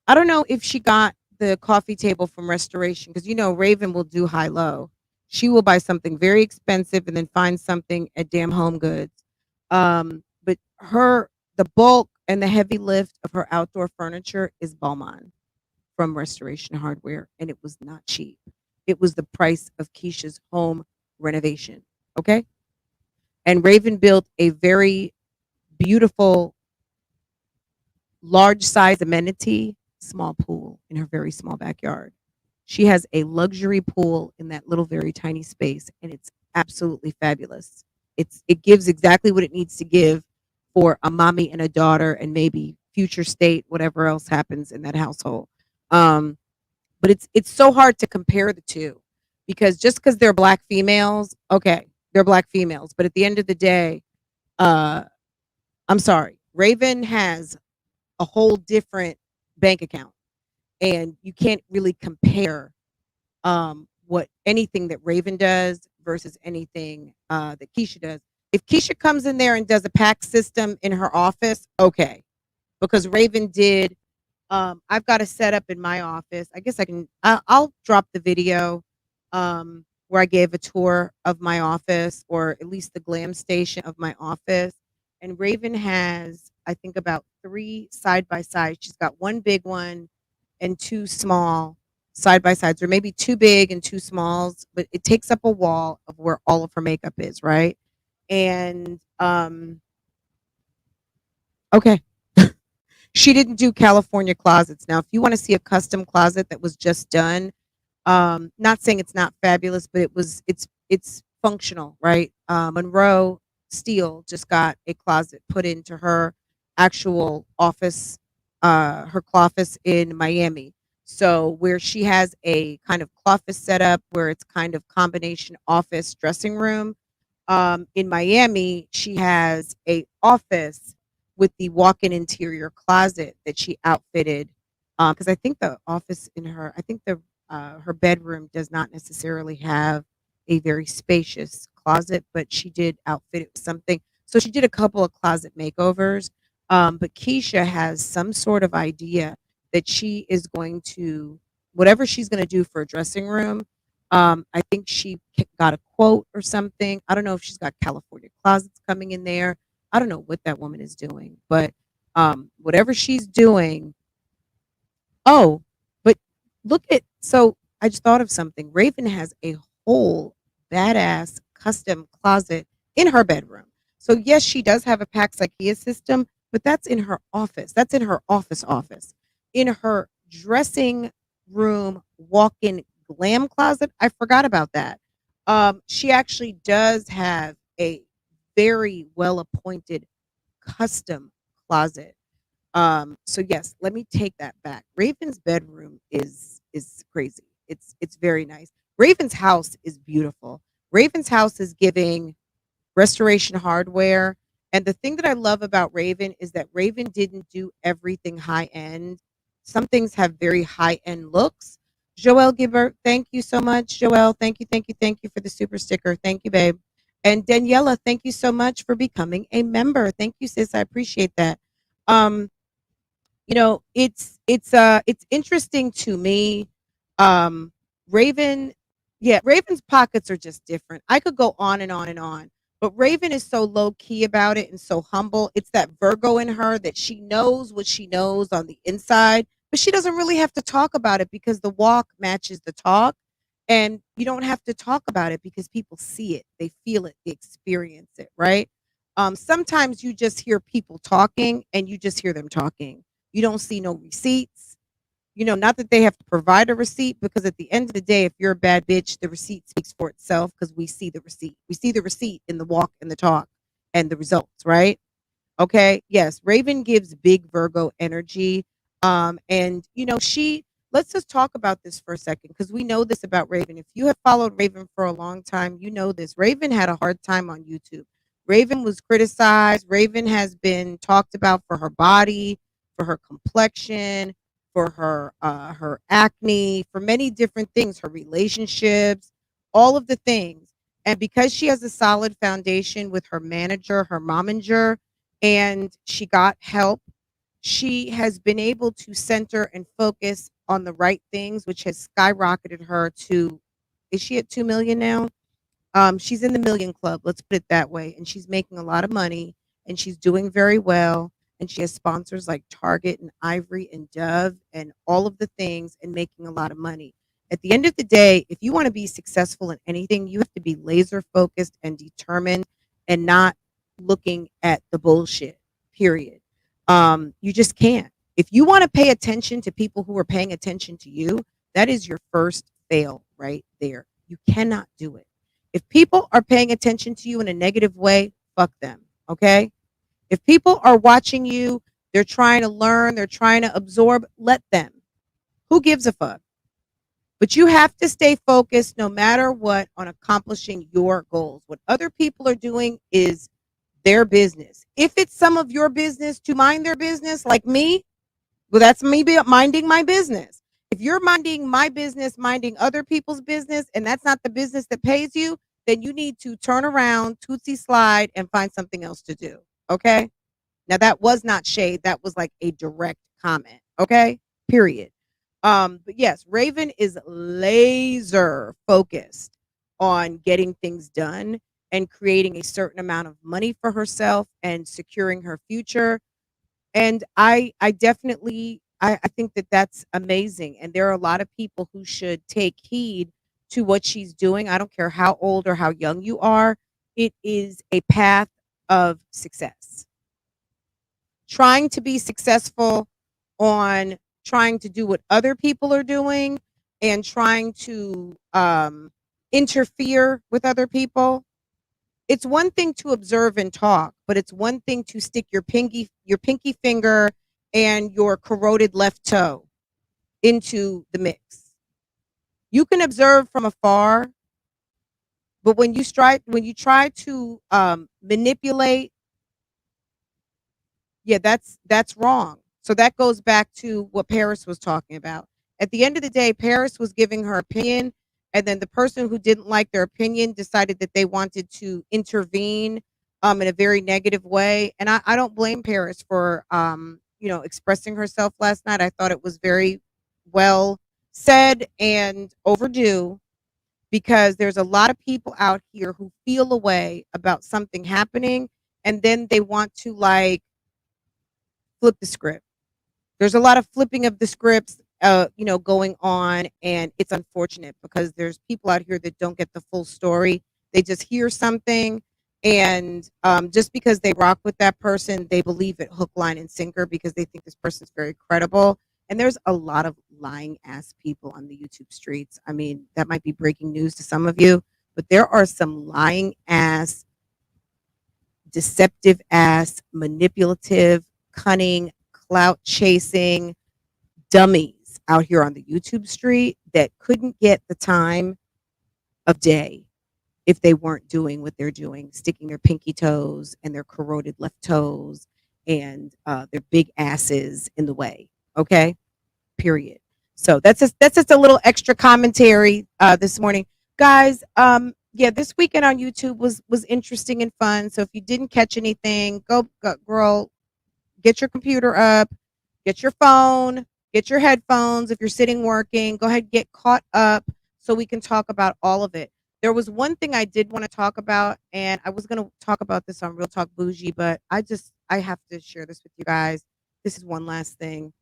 I don't know if she got the coffee table from Restoration because you know Raven will do high low. She will buy something very expensive and then find something at damn Home Goods. But the bulk and the heavy lift of her outdoor furniture is Balmain from Restoration Hardware, and it was not cheap. It was the price of Keisha's home renovation. Okay, and Raven built a very beautiful, large size amenity small pool in her very small backyard. She has a luxury pool in that little very tiny space and it's absolutely fabulous. It gives exactly what it needs to give for a mommy and a daughter and maybe future state whatever else happens in that household. Um but it's so hard to compare the two because just cuz they're black females, okay, they're black females, but at the end of the day, uh I'm sorry. Raven has a whole different bank account and you can't really compare what anything that Raven does versus anything that Keisha does. If Keisha comes in there and does a pack system in her office, okay, because Raven did. I've got a setup in my office. I guess I'll drop the video where I gave a tour of my office, or at least the glam station of my office. And Raven has, I think, about three side by side. She's got one big one and two small side by sides, or maybe two big and two smalls, but it takes up a wall of where all of her makeup is, right? And okay. She didn't do California closets. Now, if you want to see a custom closet that was just done, not saying it's not fabulous, but it's functional, right? Monroe Steele just got a closet put into her actual office, her closet in Miami. So where she has a kind of closet set up where it's kind of combination office dressing room. In Miami, she has a office with the walk-in interior closet that she outfitted. Because I think the office in her, I think the her bedroom does not necessarily have a very spacious closet, but she did outfit it with something. So she did a couple of closet makeovers. But Keisha has some sort of idea that she is going to, whatever she's going to do for a dressing room. I think she got a quote or something. I don't know if she's got California closets coming in there. I don't know what that woman is doing, but whatever she's doing. Oh, but look at, so I just thought of something. Raven has a whole badass custom closet in her bedroom. So yes, she does have a Pax IKEA system, but that's in her office. That's in her office. In her dressing room walk-in glam closet, I forgot about that. She actually does have a very well appointed custom closet. So yes, let me take that back. Raven's bedroom is crazy. It's very nice. Raven's house is beautiful. Raven's house is giving Restoration Hardware. And the thing that I love about Raven is that Raven didn't do everything high end. Some things have very high end looks, Joelle Gibbert, thank you so much. Joelle, thank you for the super sticker. Thank you, babe. And Daniela, thank you so much for becoming a member. Thank you, sis. I appreciate that. Um, it's interesting to me. um Raven, yeah, Raven's pockets are just different. I could go on and on and on, but Raven is so low key about it and so humble. It's that Virgo in her that she knows what she knows on the inside, but she doesn't really have to talk about it because the walk matches the talk. And you don't have to talk about it because people see it, they feel it, they experience it, right? Sometimes you just hear people talking and you just hear them talking. You don't see no receipts. Not that they have to provide a receipt, because at the end of the day, if you're a bad bitch, the receipt speaks for itself because we see the receipt. We see the receipt in the walk and the talk and the results, right? Okay. Yes. Raven gives big Virgo energy. And let's just talk about this for a second because we know this about Raven. If you have followed Raven for a long time, you know this. Raven had a hard time on YouTube. Raven was criticized. Raven has been talked about for her body, for her complexion, for her acne, for many different things, her relationships, all of the things. And because she has a solid foundation with her manager, her momager, and she got help, she has been able to center and focus on the right things, which has skyrocketed her to, is she at 2 million now? She's in the million club, let's put it that way, and she's making a lot of money, and she's doing very well, and she has sponsors like Target and Ivory and Dove and all of the things, and making a lot of money. At the end of the day, if you want to be successful in anything, you have to be laser focused and determined and not looking at the bullshit. Period. You just can't. If you want to pay attention to people who are paying attention to you, that is your first fail right there. You cannot do it. If people are paying attention to you in a negative way, fuck them. Okay? If people are watching you, they're trying to learn, they're trying to absorb, let them. Who gives a fuck? But you have to stay focused no matter what on accomplishing your goals. What other people are doing is their business. If it's some of your business to mind their business, like me, well, that's me minding my business. If you're minding my business, minding other people's business, and that's not the business that pays you, then you need to turn around, tootsie slide, and find something else to do. Okay? Now, that was not shade. That was like a direct comment. Okay? Period. But yes, Raven is laser focused on getting things done and creating a certain amount of money for herself and securing her future. And I definitely I think that that's amazing. And there are a lot of people who should take heed to what she's doing. I don't care how old or how young you are. It is a path of success. Trying to be successful on trying to do what other people are doing and trying to interfere with other people. It's one thing to observe and talk, but it's one thing to stick your pinky finger and your corroded left toe into the mix. You can observe from afar, but when you try to manipulate, yeah, that's wrong. So that goes back to what Paris was talking about. At the end of the day, Paris was giving her opinion, and then the person who didn't like their opinion decided that they wanted to intervene in a very negative way. And I don't blame Paris for expressing herself last night. I thought it was very well said and overdue, because there's a lot of people out here who feel a way about something happening, and then they want to like flip the script. There's a lot of flipping of the scripts, going on, and it's unfortunate because there's people out here that don't get the full story. They just hear something, and just because they rock with that person, they believe it hook, line, and sinker because they think this person's very credible. And there's a lot of lying ass people on the YouTube streets. I mean, that might be breaking news to some of you, but there are some lying ass, deceptive ass, manipulative, cunning, clout chasing dummies out here on the YouTube street that couldn't get the time of day if they weren't doing what they're doing, sticking their pinky toes and their corroded left toes and their big asses in the way. Okay? Period. So that's just a little extra commentary this morning, guys. Yeah, this weekend on YouTube was interesting and fun. So if you didn't catch anything, go girl, get your computer up, get your phone, get your headphones. If you're sitting working, go ahead, get caught up so we can talk about all of it. There was one thing I did want to talk about, and I was going to talk about this on Real Talk Bougie, but I have to share this with you guys. This is one last thing.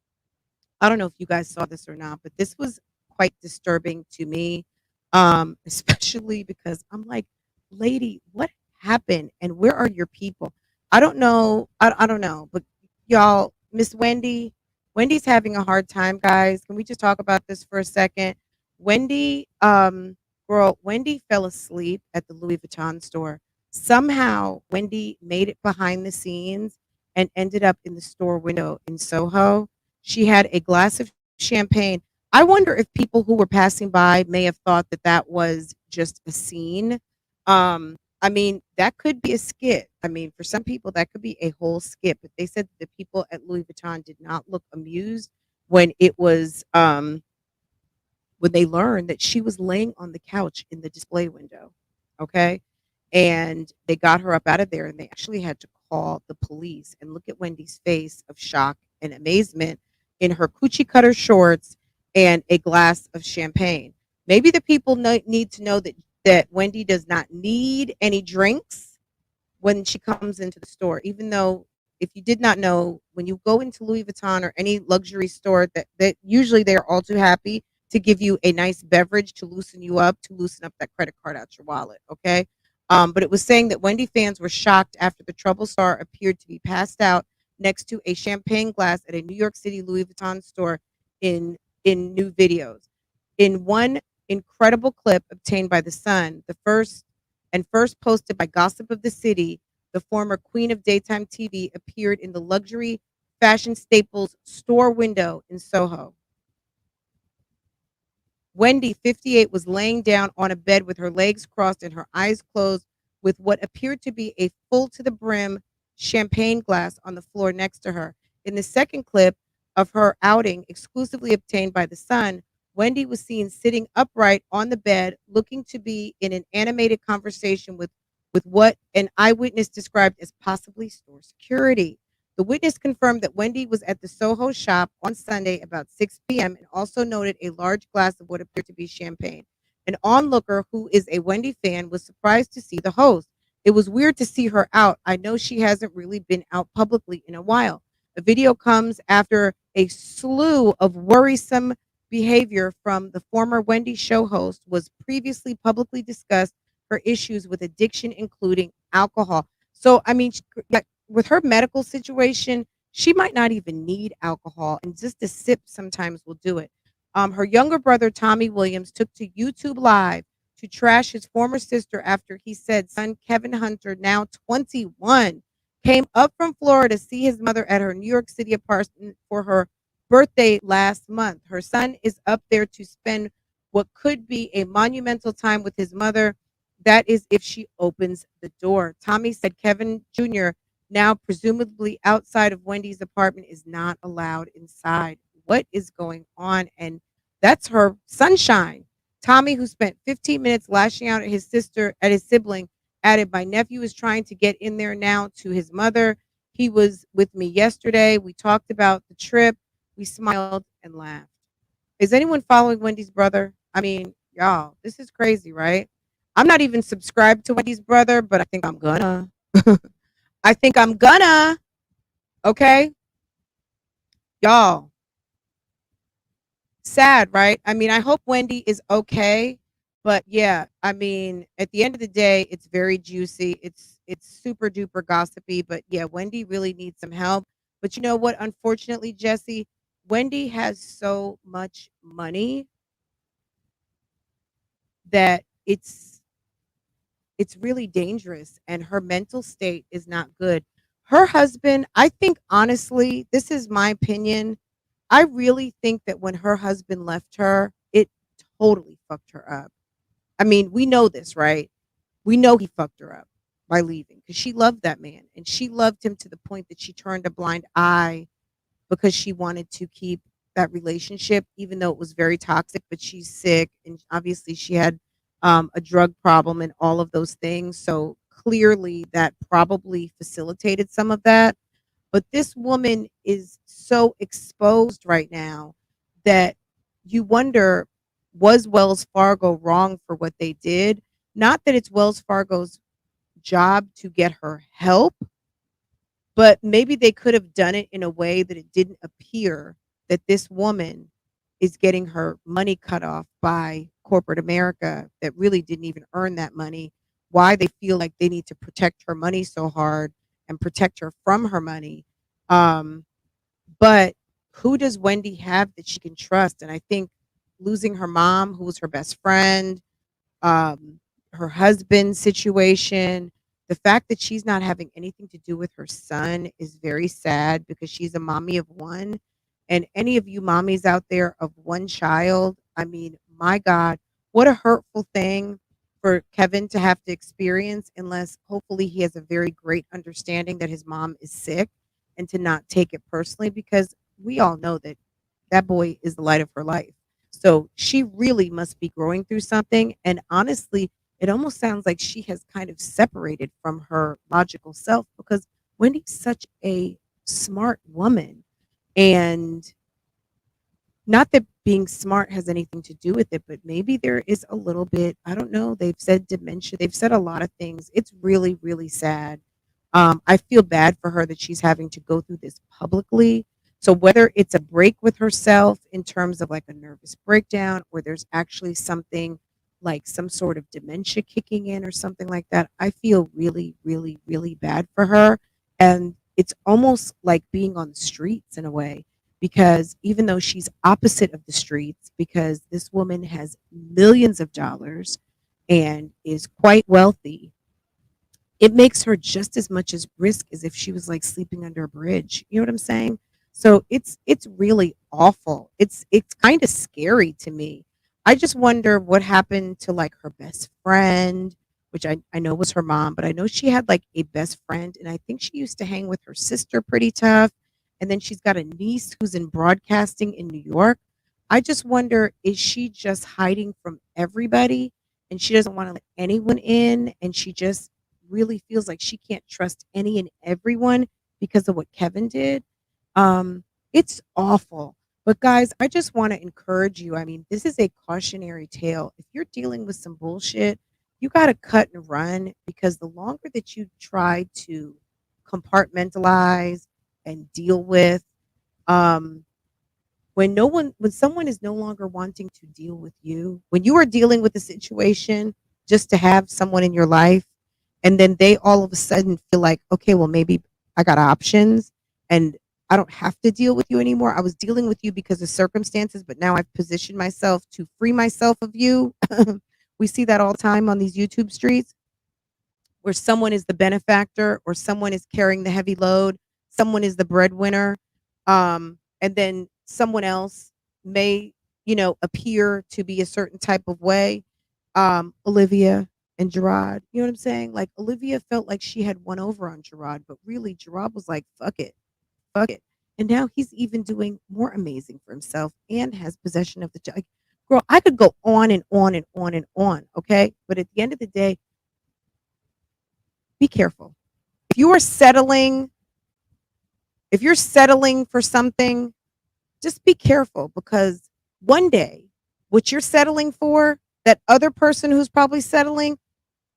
I don't know if you guys saw this or not, but this was quite disturbing to me, especially because I'm like, lady, what happened? And where are your people? I don't know. I don't know. But y'all, Miss Wendy's having a hard time, guys. Can we just talk about this for a second? Wendy, girl, Wendy fell asleep at the Louis Vuitton store. Somehow, Wendy made it behind the scenes and ended up in the store window in Soho. She had a glass of champagne. I wonder if people who were passing by may have thought that that was just a scene. I mean, that could be a skit. I mean, for some people, that could be a whole skit. But they said that the people at Louis Vuitton did not look amused when it was when they learned that she was laying on the couch in the display window. Okay. And they got her up out of there and they actually had to call the police. And look at Wendy's face of shock and amazement in her coochie cutter shorts and a glass of champagne. Maybe the people need to know that Wendy does not need any drinks when she comes into the store, even though if you did not know, when you go into Louis Vuitton or any luxury store, that usually they're all too happy to give you a nice beverage to loosen you up, to loosen up that credit card out your wallet. Okay. But it was saying that Wendy fans were shocked after the trouble star appeared to be passed out next to a champagne glass at a New York City Louis Vuitton store in new videos. In one incredible clip obtained by The Sun, first posted by Gossip of the City, the former queen of daytime TV appeared in the luxury fashion staples store window in Soho. Wendy, 58, was laying down on a bed with her legs crossed and her eyes closed with what appeared to be a full to the brim champagne glass on the floor next to her. In the second clip of her outing, exclusively obtained by The Sun, Wendy was seen sitting upright on the bed, looking to be in an animated conversation with what an eyewitness described as possibly store security. The witness confirmed that Wendy was at the Soho shop on Sunday about 6 p.m. and also noted a large glass of what appeared to be champagne. An onlooker who is a Wendy fan was surprised to see the host. It was weird to see her out. I know she hasn't really been out publicly in a while. The video comes after a slew of worrisome behavior from the former Wendy show host was previously publicly discussed her issues with addiction, including alcohol. So, I mean, like, with her medical situation, she might not even need alcohol, and just a sip sometimes will do it. Her younger brother, Tommy Williams, took to YouTube Live to trash his former sister after he said son Kevin Hunter, now 21, came up from Florida to see his mother at her New York City apartment for her birthday last month. Her son is up there to spend what could be a monumental time with his mother. That is if she opens the door. Tommy said Kevin Jr., now presumably outside of Wendy's apartment, is not allowed inside. What is going on? And that's her sunshine. Tommy, who spent 15 minutes lashing out at his sibling, added, "My nephew is trying to get in there now," to his mother. "He was with me yesterday. We talked about the trip. We smiled and laughed." Is anyone following Wendy's brother? I mean, y'all, this is crazy, right? I'm not even subscribed to Wendy's brother, but I think I'm gonna. I think I'm gonna. Okay, y'all. Sad, right? I mean, I hope Wendy is okay, but yeah, I mean, at the end of the day, it's very juicy. It's super duper gossipy, but yeah, Wendy really needs some help. But you know what? Unfortunately, Jesse, Wendy has so much money that it's really dangerous, and her mental state is not good. Her husband, I think, honestly, this is my opinion, I really think that when her husband left her, it totally fucked her up. I mean, we know this, right? We know he fucked her up by leaving because she loved that man and she loved him to the point that she turned a blind eye because she wanted to keep that relationship, even though it was very toxic, but she's sick and obviously she had a drug problem and all of those things. So clearly that probably facilitated some of that. But this woman is so exposed right now that you wonder, was Wells Fargo wrong for what they did? Not that it's Wells Fargo's job to get her help, but maybe they could have done it in a way that it didn't appear that this woman is getting her money cut off by corporate America that really didn't even earn that money. Why they feel like they need to protect her money so hard and protect her from her money. Um, but who does Wendy have that she can trust? And I think losing her mom, who was her best friend, um, her husband's situation, the fact that she's not having anything to do with her son is very sad because she's a mommy of one. And any of you mommies out there of one child, I mean, my God, what a hurtful thing for Kevin to have to experience, unless hopefully he has a very great understanding that his mom is sick and to not take it personally, because we all know that that boy is the light of her life. So she really must be growing through something. And honestly, it almost sounds like she has kind of separated from her logical self because Wendy's such a smart woman. And not that being smart has anything to do with it, but maybe there is a little bit, I don't know. They've said dementia, they've said a lot of things. It's really, really sad. I feel bad for her that she's having to go through this publicly. So whether it's a break with herself in terms of like a nervous breakdown, or there's actually something like some sort of dementia kicking in or something like that, I feel really, really, really bad for her. And it's almost like being on the streets in a way, because even though she's opposite of the streets, because this woman has millions of dollars and is quite wealthy, it makes her just as much as risk as if she was like sleeping under a bridge. You know what I'm saying? So it's really awful. It's kind of scary to me. I just wonder what happened to like her best friend, which I know was her mom, but I know she had like a best friend, and I think she used to hang with her sister pretty tough. And then she's got a niece who's in broadcasting in New York. I just wonder, is she just hiding from everybody and she doesn't want to let anyone in, and she just really feels like she can't trust any and everyone because of what Kevin did? It's awful. But guys, I just want to encourage you. I mean, this is a cautionary tale. If you're dealing with some bullshit, you got to cut and run, because the longer that you try to compartmentalize and deal with, um, when someone is no longer wanting to deal with you, when you are dealing with a situation just to have someone in your life, and then they all of a sudden feel like, okay, well, maybe I got options and I don't have to deal with you anymore. I was dealing with you because of circumstances, but now I've positioned myself to free myself of you. We see that all the time on these YouTube streets, where someone is the benefactor or someone is carrying the heavy load, someone is the breadwinner, and then someone else may, appear to be a certain type of way. Olivia and Gerard, you know what I'm saying? Like Olivia felt like she had won over on Gerard, but really Gerard was like, fuck it, fuck it. And now he's even doing more amazing for himself and has possession of the like, girl, I could go on and on and on and on, okay? But at the end of the day, be careful. If you are settling, if you're settling for something, just be careful, because one day what you're settling for, that other person who's probably settling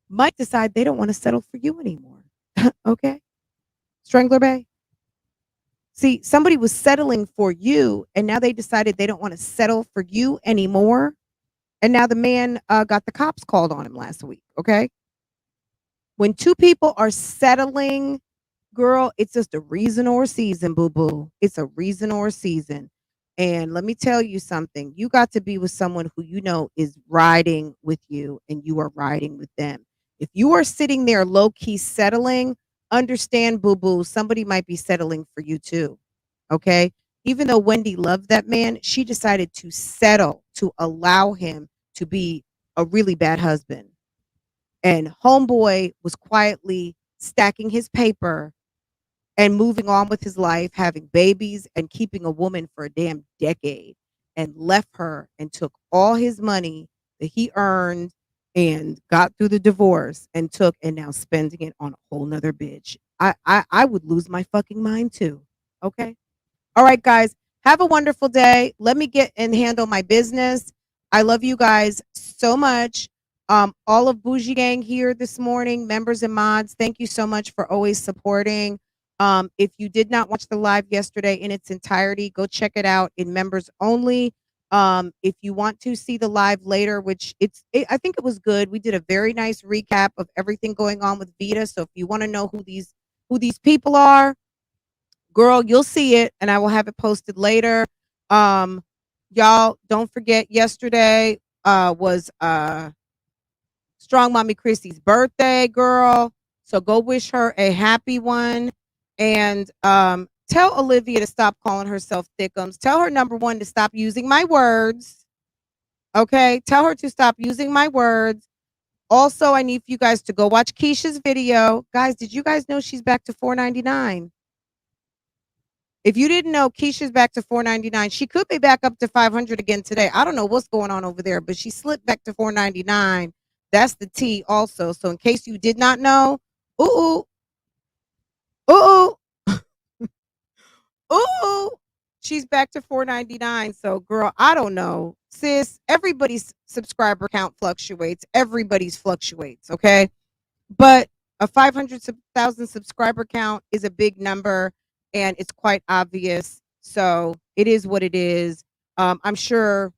might decide they don't want to settle for you anymore. Okay? Strangler Bay. See, somebody was settling for you and now they decided they don't want to settle for you anymore. And now the man got the cops called on him last week. Okay? When two people are settling, girl, it's just a reason or a season, boo boo. It's a reason or a season. And let me tell you something. You got to be with someone who you know is riding with you and you are riding with them. If you are sitting there low key settling, understand, boo boo, somebody might be settling for you too. Okay? Even though Wendy loved that man, she decided to settle to allow him to be a really bad husband. And homeboy was quietly stacking his paper and moving on with his life, having babies, and keeping a woman for a damn decade, and left her and took all his money that he earned and got through the divorce and took and now spending it on a whole nother bitch. I would lose my fucking mind too. Okay. All right, guys. Have a wonderful day. Let me get and handle my business. I love you guys so much. All of Bougie Gang here this morning, members and mods, thank you so much for always supporting. If you did not watch the live yesterday in its entirety, go check it out in members only. If you want to see the live later, which I think it was good. We did a very nice recap of everything going on with Vita. So if you want to know who these people are, girl, you'll see it, and I will have it posted later. Y'all, don't forget, yesterday was Strong Mommy Chrissy's birthday, girl. So go wish her a happy one. And tell Olivia to stop calling herself Thickums. Tell her, number one, to stop using my words. Okay? Tell her to stop using my words. Also, I need for you guys to go watch Keisha's video. Guys, did you guys know she's back to $4.99? If you didn't know, Keisha's back to $4.99. She could be back up to $500 again today. I don't know what's going on over there, but she slipped back to $4.99. That's the tea also. So in case you did not know, ooh, she's back to $4.99. So girl, I don't know. Sis, everybody's subscriber count fluctuates. Everybody's fluctuates, okay? But a 500,000 subscriber count is a big number, and it's quite obvious. So it is what it is. I'm sure,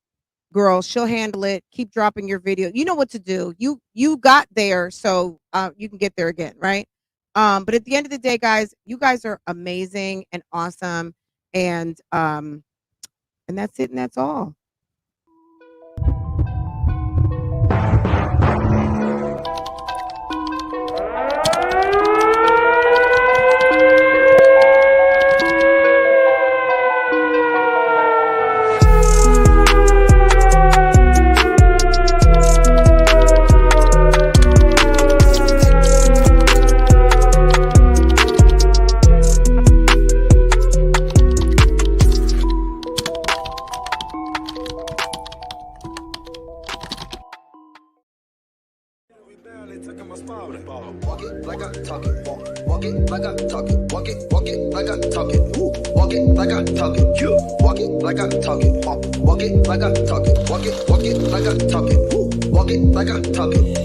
girl, she'll handle it. Keep dropping your video. You know what to do. You got there, so you can get there again, right? But at the end of the day, guys, you guys are amazing and awesome, and that's it, and that's all. Walk it like I talk it. Walk it like I talk it. Walk it like I talk it. Walk it like I talk it. Walk it like I talk it. Walk it like I talk it. Walk it like I talk it. Walk it like I talk it.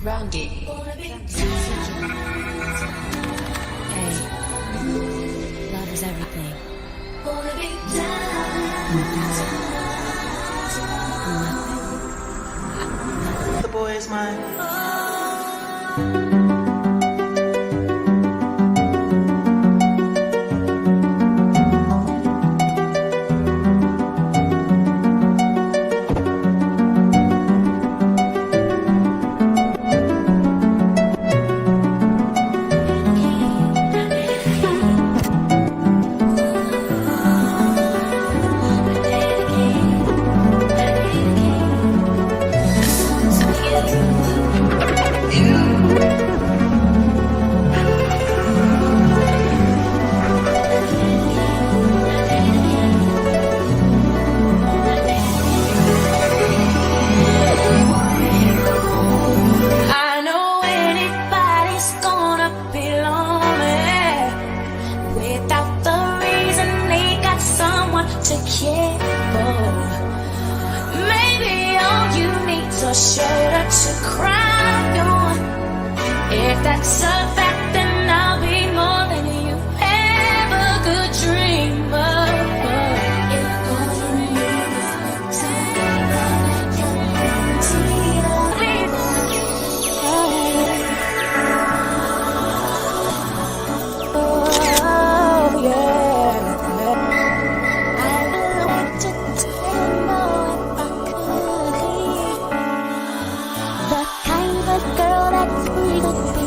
Roundy. Hey, love is everything. The boy is mine. I know anybody's gonna be lonely without the reason they got someone to care for. Maybe all you need's a shoulder to cry on. If that's a fact, then I'll be Baby,